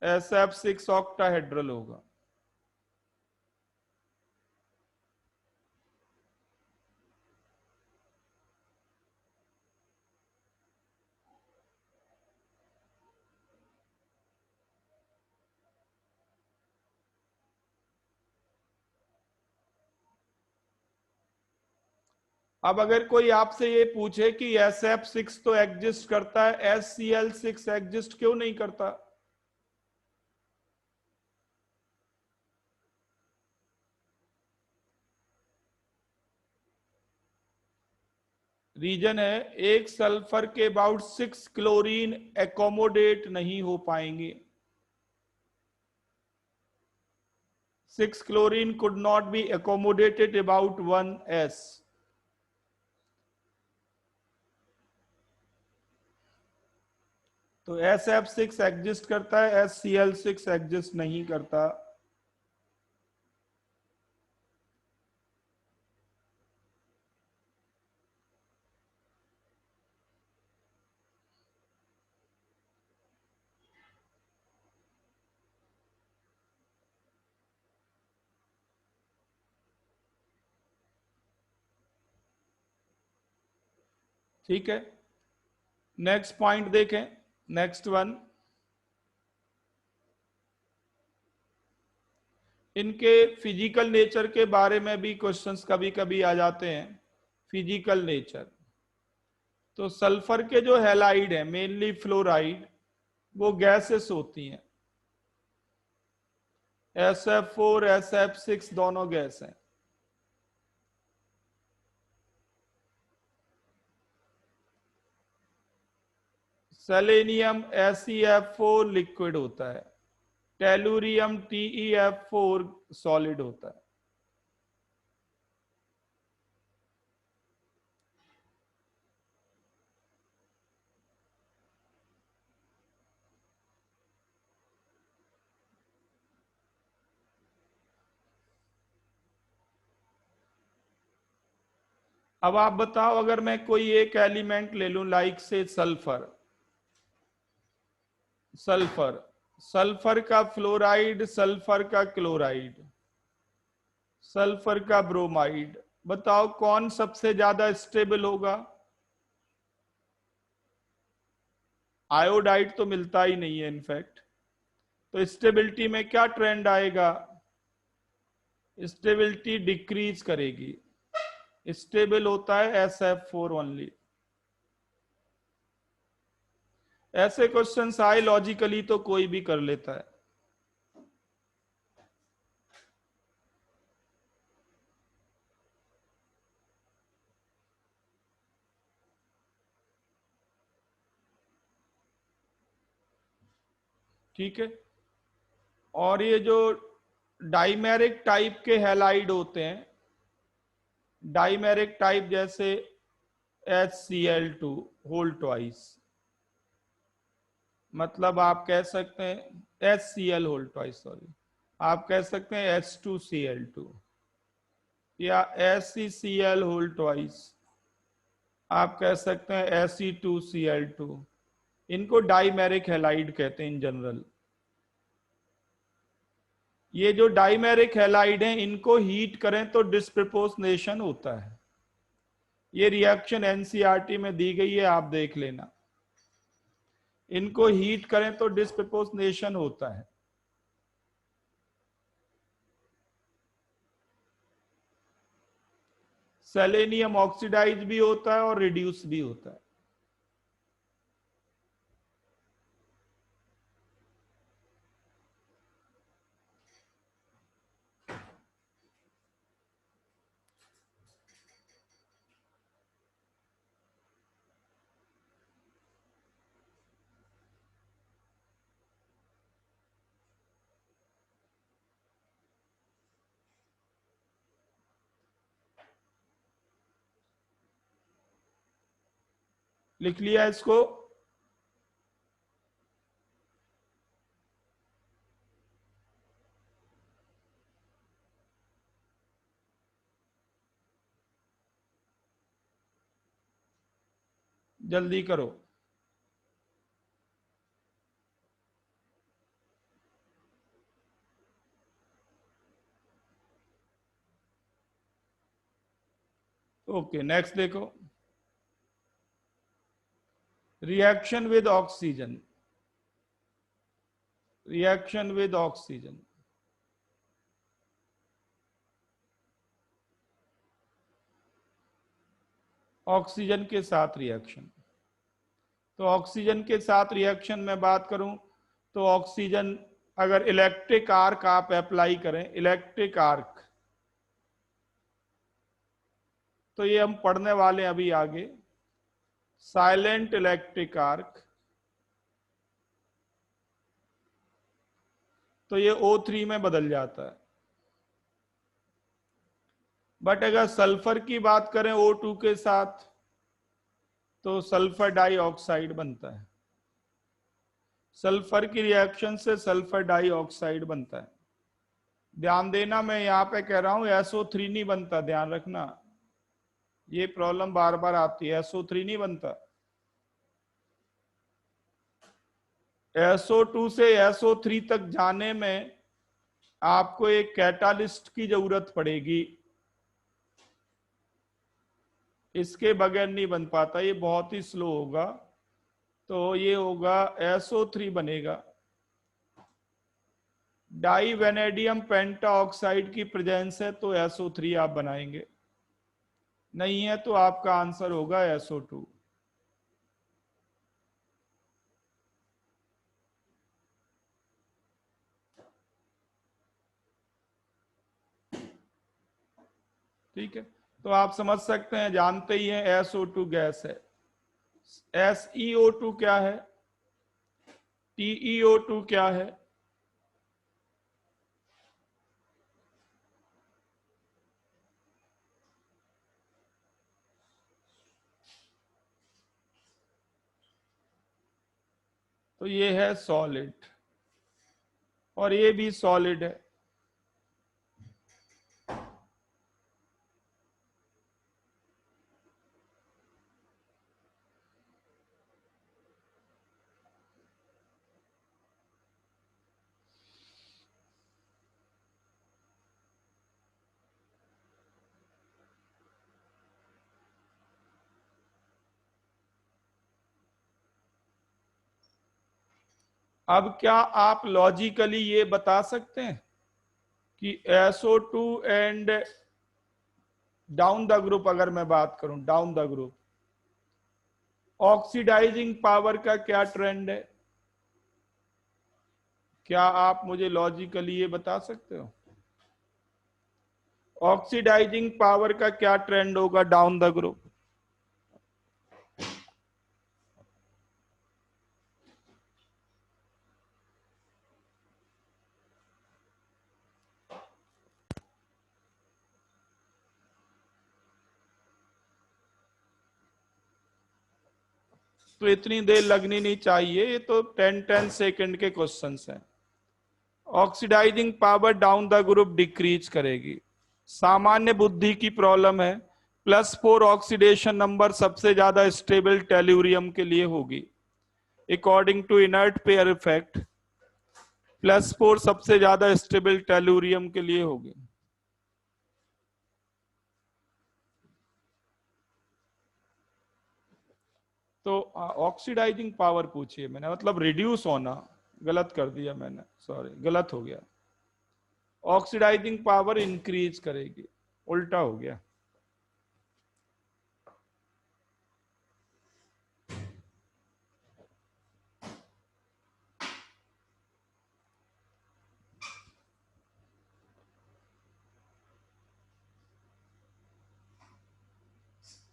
SF6 ऑक्टाहेड्रल होगा। अब अगर कोई आपसे ये पूछे कि SF6 तो एग्जिस्ट करता है, SCl6 एग्जिस्ट क्यों नहीं करता? रीजन है, एक सल्फर के अबाउट 6 क्लोरीन एकोमोडेट नहीं हो पाएंगे। 6 chlorine could not be accommodated about 1s। तो SF6 एग्जिस्ट करता है, SCl6 एग्जिस्ट नहीं करता। ठीक है, नेक्स्ट पॉइंट देखें, नेक्स्ट वन। इनके फिजिकल नेचर के बारे में भी क्वेश्चंस कभी कभी आ जाते हैं। फिजिकल नेचर, तो सल्फर के जो हैलाइड है, मेनली फ्लोराइड, वो गैसेस होती हैं। SF4 SF6 दोनों गैस हैं। सेलेनियम SeF4 लिक्विड होता है, टेलुरियम TeF4 सॉलिड होता है। अब आप बताओ, अगर मैं कोई एक एलिमेंट ले लूं, लाइक से सल्फर, सल्फर सल्फर का फ्लोराइड, सल्फर का क्लोराइड, सल्फर का ब्रोमाइड, बताओ कौन सबसे ज्यादा स्टेबल होगा? आयोडाइड तो मिलता ही नहीं है इनफैक्ट। तो स्टेबिलिटी में क्या ट्रेंड आएगा? स्टेबिलिटी डिक्रीज करेगी। स्टेबल होता है SF4 ओनली। ऐसे क्वेश्चंस आए लॉजिकली तो कोई भी कर लेता है। ठीक है, और ये जो डाइमेरिक टाइप के हैलाइड होते हैं, डाइमेरिक टाइप जैसे HCl2 होल ट्वाइस, मतलब आप कह सकते हैं HCl होल ट्वाइस, सॉरी, आप कह सकते हैं H2Cl2 या SeCl होल ट्वाइस, आप कह सकते हैं Se2Cl2। इनको डाइमेरिक हैलाइड कहते हैं इन जनरल। ये जो डाइमेरिक हैलाइड हैं, इनको हीट करें तो डिस्प्रपोर्शनेशन होता है। ये रिएक्शन एनसीईआरटी में दी गई है, आप देख लेना। इनको हीट करें तो डिस्प्रपोर्शनेशन होता है। सेलेनियम ऑक्सीडाइज भी होता है और रिड्यूस भी होता है। लिख लिया इसको? जल्दी करो। ओके, नेक्स्ट देखो। Reaction with oxygen, reaction with oxygen. Oxygen के साथ रिएक्शन। तो ऑक्सीजन के साथ रिएक्शन में बात करूं तो ऑक्सीजन, अगर इलेक्ट्रिक आर्क आप अप्लाई करें, इलेक्ट्रिक आर्क, तो ये हम पढ़ने वाले हैं अभी आगे, साइलेंट इलेक्ट्रिक आर्क, तो ये O3 में बदल जाता है। बट अगर सल्फर की बात करें O2 के साथ, तो सल्फर डाइऑक्साइड बनता है। सल्फर की रिएक्शन से सल्फर डाइऑक्साइड बनता है। ध्यान देना, मैं यहां पे कह रहा हूं SO3 नहीं बनता, ध्यान रखना, ये प्रॉब्लम बार बार आती है, SO3 नहीं बनता। SO2 से SO3 तक जाने में आपको एक कैटालिस्ट की जरूरत पड़ेगी, इसके बगैर नहीं बन पाता, ये बहुत ही स्लो होगा। तो ये होगा SO3 बनेगा। डाई वेनेडियम पेंटाऑक्साइड की प्रेजेंस है तो SO3 आप बनाएंगे, नहीं है तो आपका आंसर होगा SO2। ठीक है, तो आप समझ सकते हैं, जानते ही हैं SO2 गैस है। SeO2 क्या है, TeO2 क्या है? तो ये है सॉलिड, और ये भी सॉलिड है। अब क्या आप लॉजिकली ये बता सकते हैं कि SO2 and down the group, अगर मैं बात करूं down the group, oxidising power का क्या ट्रेंड है? क्या आप मुझे लॉजिकली ये बता सकते हो ऑक्सीडाइजिंग पावर का क्या ट्रेंड होगा डाउन द ग्रुप? तो इतनी देर लगनी नहीं चाहिए, ये तो 10 सेकंड के क्वेश्चंस हैं। Oxidising power down the group decrease करेगी। सामान्य बुद्धि की प्रॉब्लम है, +4 ऑक्सीडेशन नंबर सबसे ज्यादा स्टेबल टेल्यूरियम के लिए होगी। According to inert pair effect, +4 सबसे ज्यादा स्टेबल टेल्यूरियम के लिए होगी। तो ऑक्सीडाइजिंग पावर पूछिए मैंने, मतलब रिड्यूस होना, गलत कर दिया मैंने, सॉरी गलत हो गया। ऑक्सीडाइजिंग पावर इंक्रीज करेगी, उल्टा हो गया।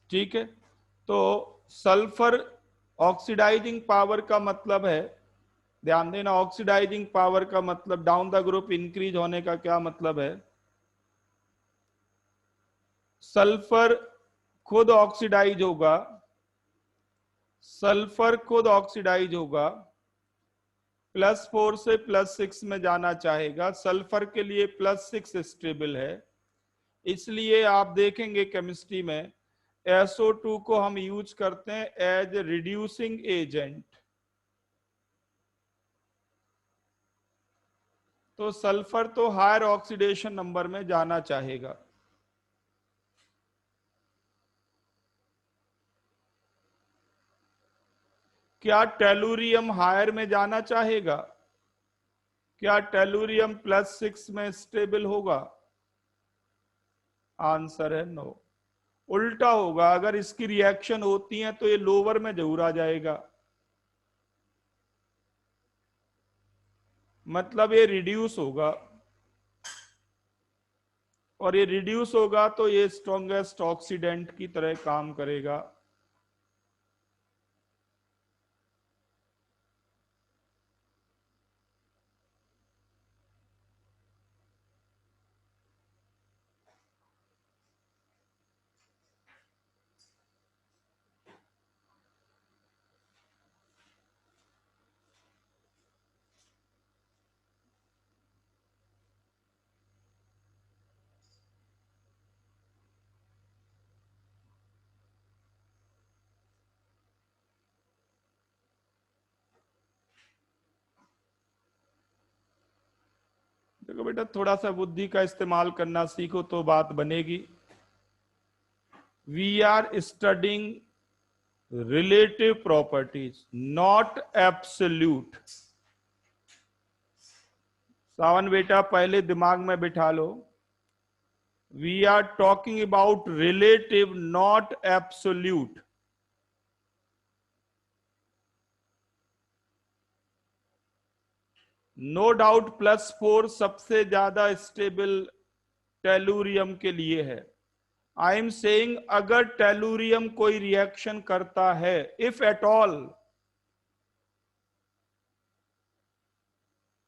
ठीक है, तो सल्फर ऑक्सीडाइजिंग पावर का मतलब है, ध्यान देना, ऑक्सीडाइजिंग पावर का मतलब डाउन द ग्रुप इंक्रीज होने का क्या मतलब है? सल्फर खुद ऑक्सीडाइज होगा, सल्फर खुद ऑक्सीडाइज होगा, +4 से +6 में जाना चाहेगा। सल्फर के लिए +6 स्टेबल है, इसलिए आप देखेंगे केमिस्ट्री में SO2 को हम यूज करते हैं एज रिड्यूसिंग एजेंट। तो सल्फर तो हायर ऑक्सीडेशन नंबर में जाना चाहेगा। क्या टेलुरियम हायर में जाना चाहेगा? क्या टेलुरियम +6 में स्टेबल होगा? आंसर है नो। उल्टा होगा, अगर इसकी रिएक्शन होती है तो ये लोअर में जरूर आ जाएगा, मतलब ये रिड्यूस होगा, और ये रिड्यूस होगा तो ये स्ट्रॉन्गेस्ट ऑक्सीडेंट की तरह काम करेगा। देखो बेटा, थोड़ा सा बुद्धि का इस्तेमाल करना सीखो तो बात बनेगी। We are studying relative properties, not absolute. Sawan बेटा पहले दिमाग में बिठा लो, we are talking about relative not absolute. No doubt +4 सबसे ज्यादा स्टेबल टेलुरियम के लिए है। आई एम सेइंग अगर टेलुरियम कोई रिएक्शन करता है, इफ एट ऑल,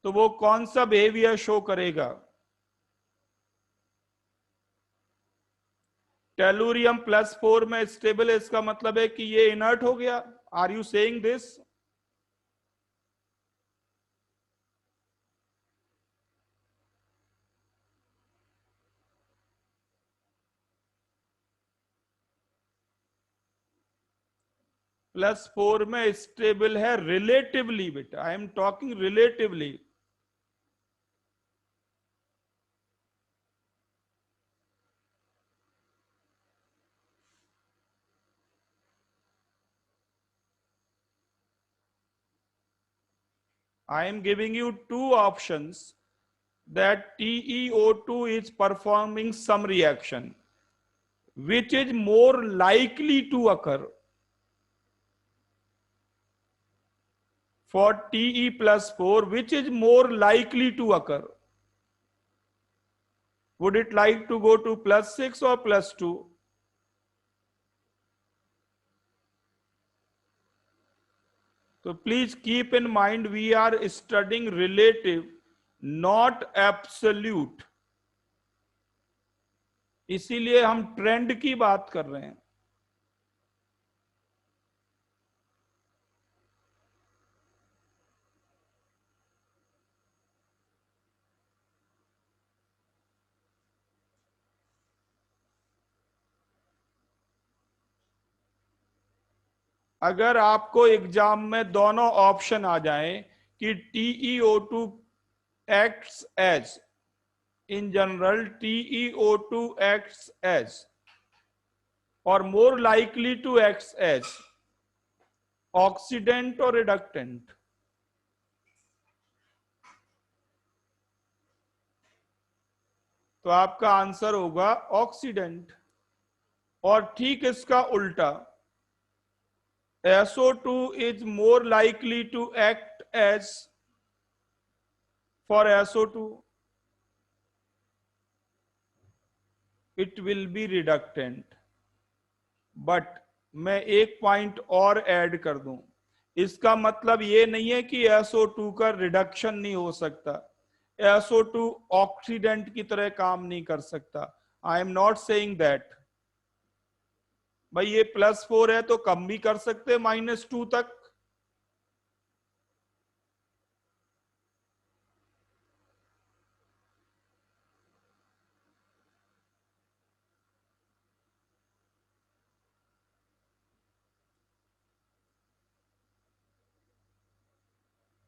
तो वो कौन सा बिहेवियर शो करेगा? टेलुरियम +4 में स्टेबल है, इसका मतलब है कि ये इनर्ट हो गया। Are you saying this? +4 में स्टेबल है रिलेटिवली बेटा, I am talking relatively. I am giving you two options that TeO2 is performing some reaction which is more likely to occur for Te+4, which is more likely to occur. Would it like to go to +6 or +2? So please keep in mind we are studying relative, not absolute. इसीलिए हम ट्रेंड की बात कर रहे हैं। अगर आपको एग्जाम में दोनों ऑप्शन आ जाएं कि TeO2 acts as, in general TeO2 acts as or more likely to act as oxidant or reductant, तो आपका आंसर होगा ऑक्सीडेंट। और ठीक इसका उल्टा, SO2 is more likely to act as, for SO2 it will be reductant। But मैं एक पॉइंट और ऐड कर दूं, इसका मतलब ये नहीं है कि SO2 का रिडक्शन नहीं हो सकता, SO2 ऑक्सीडेंट की तरह काम नहीं कर सकता। I am not saying that. भाई ये +4 है तो कम भी कर सकते हैं -2 तक।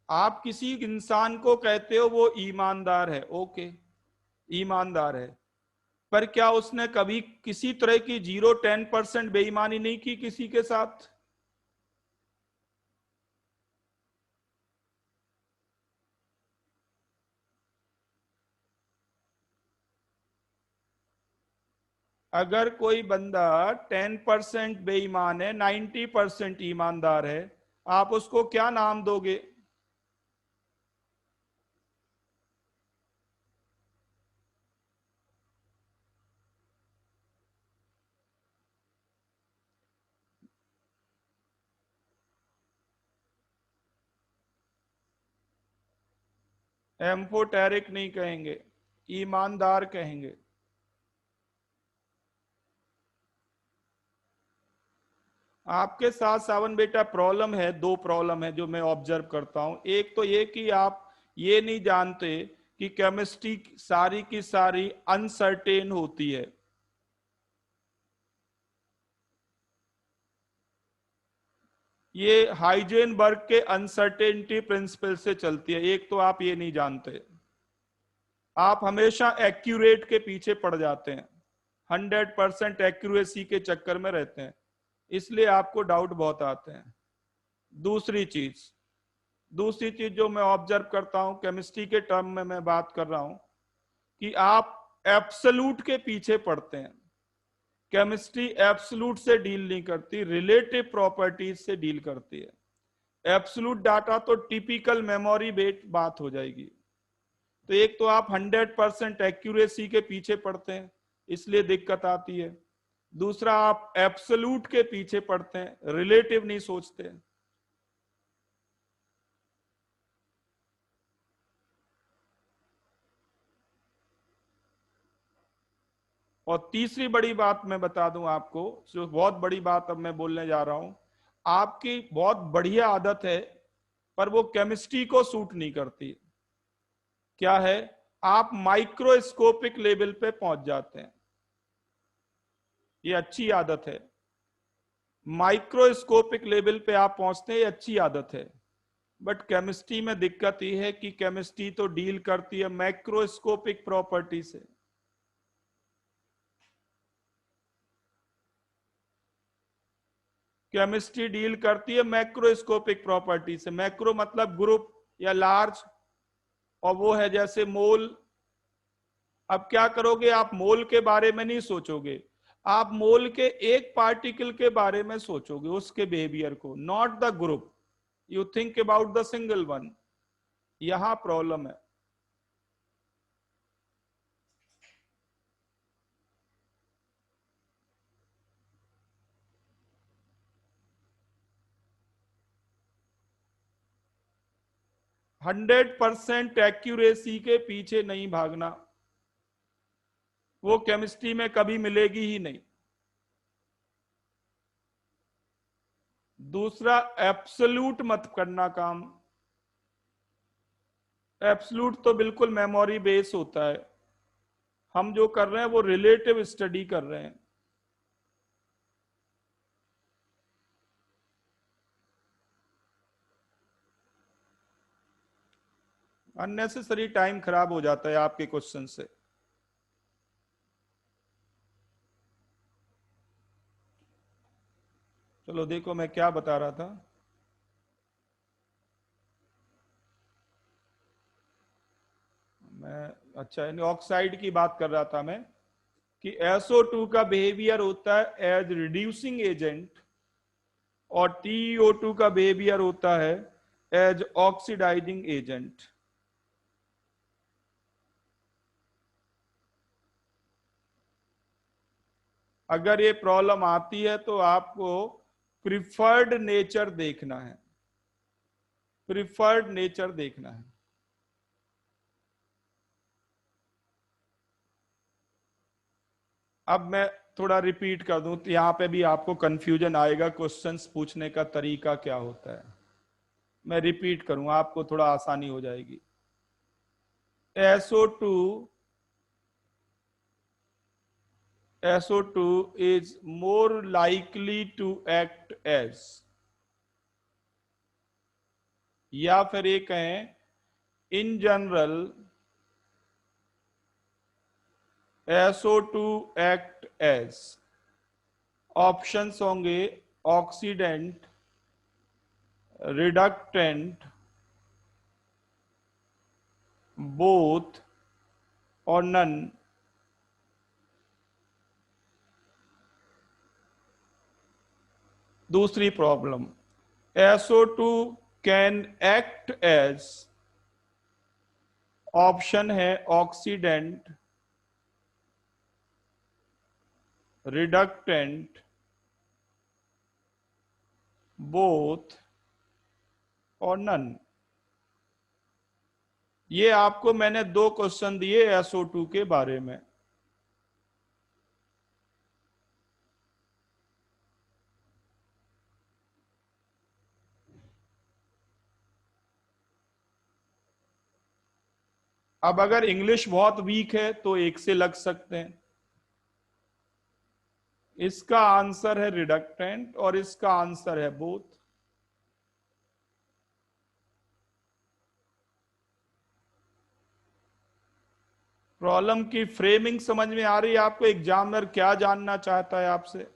आप किसी इंसान को कहते हो वो ईमानदार है, ओके, ईमानदार है, पर क्या उसने कभी किसी तरह की 0-10% बेईमानी नहीं की किसी के साथ? अगर कोई बंदा 10% बेईमान है, 90% ईमानदार है, आप उसको क्या नाम दोगे? एम्फोटेरिक नहीं कहेंगे, ईमानदार कहेंगे। आपके साथ सावन बेटा प्रॉब्लम है, दो प्रॉब्लम है जो मैं ऑब्जर्व करता हूं। एक तो ये कि आप ये नहीं जानते कि केमिस्ट्री सारी की सारी अनसर्टेन होती है। ये हाइजेनबर्ग के अनसर्टेनिटी प्रिंसिपल से चलती है। एक तो आप ये नहीं जानते, आप हमेशा एक्यूरेट के पीछे पड़ जाते हैं, 100% एक्यूरेसी के चक्कर में रहते हैं, इसलिए आपको डाउट बहुत आते हैं। दूसरी चीज दूसरी चीज जो मैं ऑब्जर्व करता हूं, केमिस्ट्री के टर्म में मैं बात कर रहा हूं, कि आप एब्सोल्यूट के पीछे पड़ते हैं। केमिस्ट्री एब्सोल्यूट से डील नहीं करती, रिलेटिव प्रॉपर्टीज से डील करती है। एब्सोल्यूट डाटा तो टिपिकल मेमोरी बेस्ड बात हो जाएगी। तो एक तो आप 100% एक्यूरेसी के पीछे पड़ते हैं, इसलिए दिक्कत आती है। दूसरा, आप एब्सोल्यूट के पीछे पड़ते हैं, रिलेटिव नहीं सोचते। और तीसरी बड़ी बात मैं बता दूं आपको, जो बहुत बड़ी बात अब मैं बोलने जा रहा हूं, आपकी बहुत बढ़िया आदत है पर वो केमिस्ट्री को सूट नहीं करती। क्या है? आप माइक्रोस्कोपिक लेवल पे पहुंच जाते हैं। ये अच्छी आदत है, माइक्रोस्कोपिक लेवल पे आप पहुंचते हैं, ये अच्छी आदत है। बट केमिस्ट्री में दिक्कत ये है कि केमिस्ट्री तो डील करती है मैक्रोस्कोपिक प्रॉपर्टी से। केमिस्ट्री डील करती है मैक्रोस्कोपिक प्रॉपर्टी से। मैक्रो मतलब ग्रुप या लार्ज, और वो है जैसे मोल। अब क्या करोगे, आप मोल के बारे में नहीं सोचोगे, आप मोल के एक पार्टिकल के बारे में सोचोगे, उसके बिहेवियर को, not the group. You think about the single one. यहां प्रॉब्लम है। 100% एक्यूरेसी के पीछे नहीं भागना, वो केमिस्ट्री में कभी मिलेगी ही नहीं। दूसरा, एब्सोल्यूट मत करना काम। एब्सोल्यूट तो बिल्कुल मेमोरी बेस होता है, हम जो कर रहे हैं वो रिलेटिव स्टडी कर रहे हैं। अननेसेसरी टाइम खराब हो जाता है आपके क्वेश्चन से। चलो देखो मैं क्या बता रहा था। मैं अच्छा ऑक्साइड की बात कर रहा था मैं, कि SO2 का बिहेवियर होता है एज रिड्यूसिंग एजेंट, और TiO2 का बिहेवियर होता है एज ऑक्सीडाइजिंग एजेंट। अगर ये प्रॉब्लम आती है तो आपको प्रिफर्ड नेचर देखना है, प्रिफर्ड नेचर देखना है। अब मैं थोड़ा रिपीट कर दूं तो यहां पे भी आपको कंफ्यूजन आएगा, क्वेश्चंस पूछने का तरीका क्या होता है। मैं रिपीट करूंगा, आपको थोड़ा आसानी हो जाएगी। SO2 SO2 is more likely to act as, या फिर ये कहें in general SO2 act as। Options होंगे ऑक्सीडेंट, रिडक्टेंट, बोथ और नन। दूसरी problem, SO2 can act as, option है ऑक्सीडेंट, रिडक्टेंट, बोथ और नन। ये आपको मैंने दो क्वेश्चन दिए SO2 के बारे में। अब अगर इंग्लिश बहुत वीक है तो एक से लग सकते हैं। इसका आंसर है रिडक्टेंट और इसका आंसर है बोथ। प्रॉब्लम की फ्रेमिंग समझ में आ रही है आपको? एग्जामिनर क्या जानना चाहता है आपसे?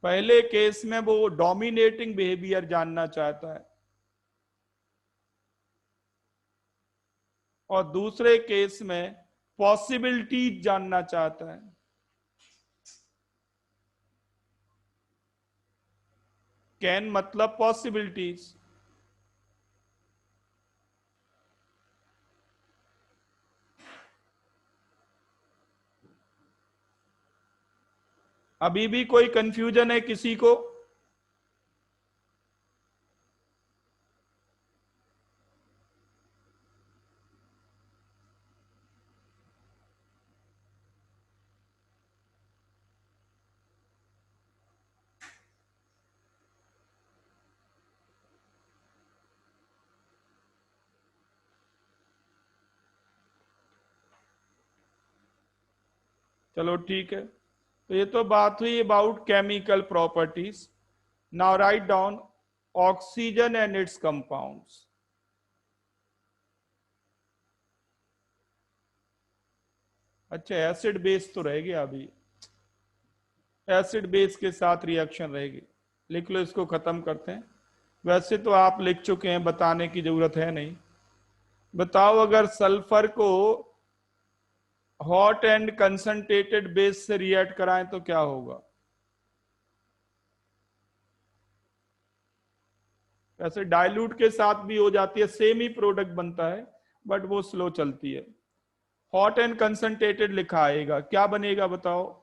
पहले केस में वो डोमिनेटिंग बिहेवियर जानना चाहता है और दूसरे केस में पॉसिबिलिटीज जानना चाहता है। कैन मतलब पॉसिबिलिटीज। अभी भी कोई कंफ्यूजन है किसी को? चलो ठीक है, तो ये तो बात हुई about chemical properties. Now write down oxygen and it's compounds. अच्छा, एसिड बेस तो रह गया अभी, एसिड बेस के साथ रिएक्शन रहेगी। लिख लो, इसको खत्म करते हैं। वैसे तो आप लिख चुके हैं, बताने की जरूरत है नहीं। बताओ, अगर सल्फर को हॉट एंड कंसंट्रेटेड बेस से रिएक्ट कराएं तो क्या होगा? ऐसे डाइल्यूट के साथ भी हो जाती है, सेम ही प्रोडक्ट बनता है, बट वो स्लो चलती है। हॉट एंड कंसंट्रेटेड लिखा आएगा, क्या बनेगा बताओ?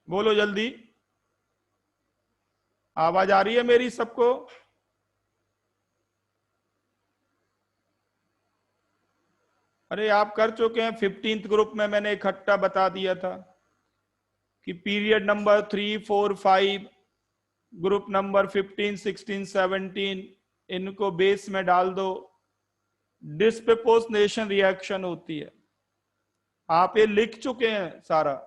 बोलो जल्दी, आवाज आ रही है मेरी सबको? अरे आप कर चुके हैं, 15th ग्रुप में मैंने इकट्ठा बता दिया था कि पीरियड नंबर 3, 4, 5, ग्रुप नंबर 15, 16, 17 इनको बेस में डाल दो, डिस्प्रपोर्शनेशन रिएक्शन होती है। आप ये लिख चुके हैं सारा,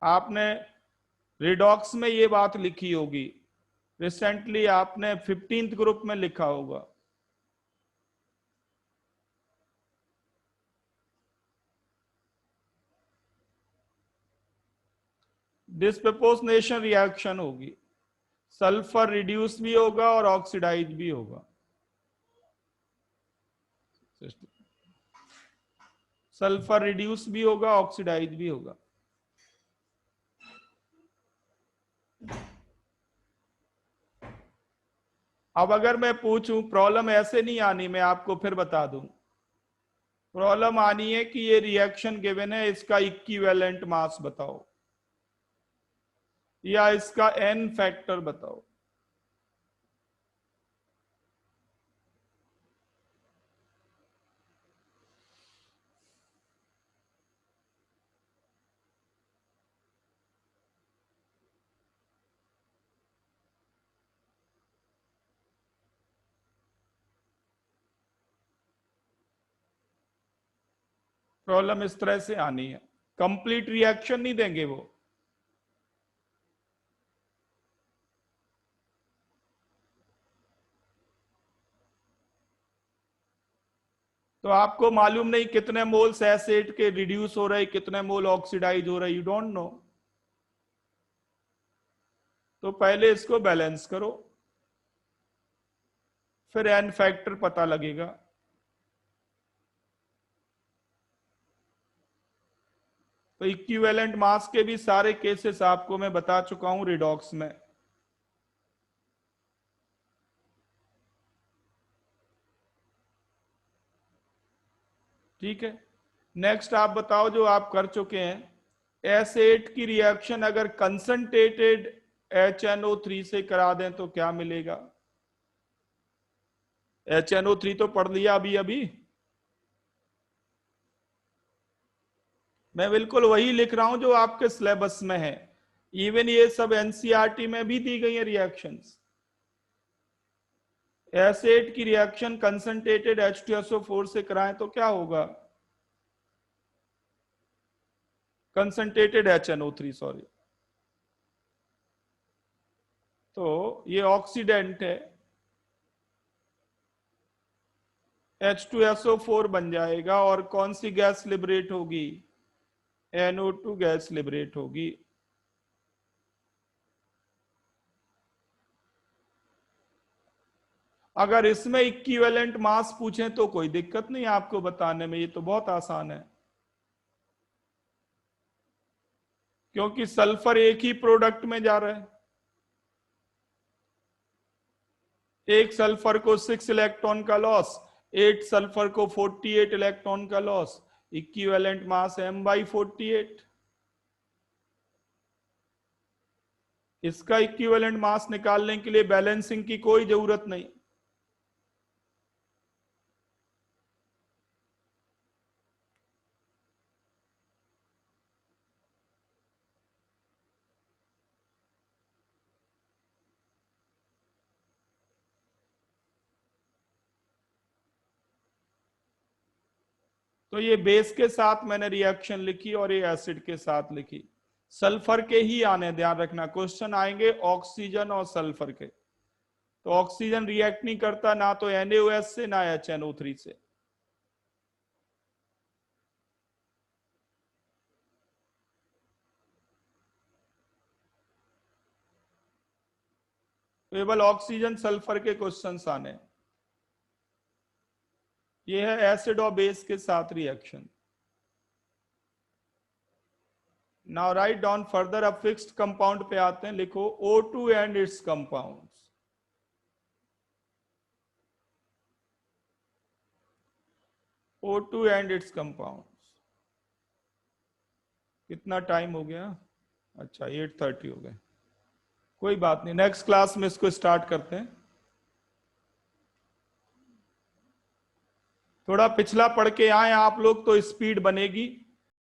आपने रिडॉक्स में ये बात लिखी होगी, रिसेंटली आपने 15th ग्रुप में लिखा होगा। डिस्प्रपोर्शनेशन रिएक्शन होगी, सल्फर रिड्यूस भी होगा और ऑक्सीडाइज भी होगा। सल्फर रिड्यूस भी होगा, ऑक्सीडाइज भी होगा। अब अगर मैं पूछूं, प्रॉब्लम ऐसे नहीं आनी, मैं आपको फिर बता दूं। प्रॉब्लम आनी है कि ये रिएक्शन गिवन है, इसका इक्विवेलेंट मास बताओ या इसका एन फैक्टर बताओ। प्रॉब्लम इस तरह से आनी है, कंप्लीट रिएक्शन नहीं देंगे वो। तो आपको मालूम नहीं कितने मोल्स एसिड के रिड्यूस हो रहे, कितने मोल ऑक्सीडाइज हो रहे, यू डोंट नो। तो पहले इसको बैलेंस करो, फिर एन फैक्टर पता लगेगा। तो इक्विवेलेंट मास के भी सारे केसेस आपको मैं बता चुका हूं रिडॉक्स में। ठीक है, नेक्स्ट आप बताओ जो आप कर चुके हैं। एस8 की रिएक्शन अगर कंसंट्रेटेड HNO3 से करा दें तो क्या मिलेगा? HNO3 तो पढ़ लिया अभी अभी। मैं बिल्कुल वही लिख रहा हूं जो आपके सिलेबस में है। इवन ये सब एनसीईआरटी में भी दी गई है रिएक्शंस। एसिड की रिएक्शन कंसंट्रेटेड H2SO4 से कराएं तो क्या होगा? Concentrated HNO3, sorry. तो ये ऑक्सीडेंट है, H2SO4 बन जाएगा और कौन सी गैस लिबरेट होगी? NO2 गैस लिबरेट होगी। अगर इसमें इक्विवेलेंट मास पूछें तो कोई दिक्कत नहीं आपको बताने में, ये तो बहुत आसान है, क्योंकि सल्फर एक ही प्रोडक्ट में जा रहा है। एक सल्फर को 6 इलेक्ट्रॉन का लॉस, 8 सल्फर को 48 इलेक्ट्रॉन का लॉस, इक्विवेलेंट मास m/48। इसका इक्विवेलेंट मास निकालने के लिए बैलेंसिंग की कोई जरूरत नहीं। तो ये बेस के साथ मैंने रिएक्शन लिखी और ये एसिड के साथ लिखी। सल्फर के ही आने, ध्यान रखना क्वेश्चन आएंगे ऑक्सीजन और सल्फर के। तो ऑक्सीजन रिएक्ट नहीं करता ना तो NaOH से ना HNO3 से। केवल ऑक्सीजन सल्फर के क्वेश्चंस आने। ये है एसिड और बेस के साथ reaction. Now write down further. अब फिक्स्ड कंपाउंड पे आते हैं, लिखो O2 and it's compounds. O2 and it's compounds. कितना टाइम हो गया? अच्छा 8:30 हो गए, कोई बात नहीं, नेक्स्ट क्लास में इसको स्टार्ट करते हैं। थोड़ा पिछला पढ़ के आए आप लोग तो स्पीड बनेगी।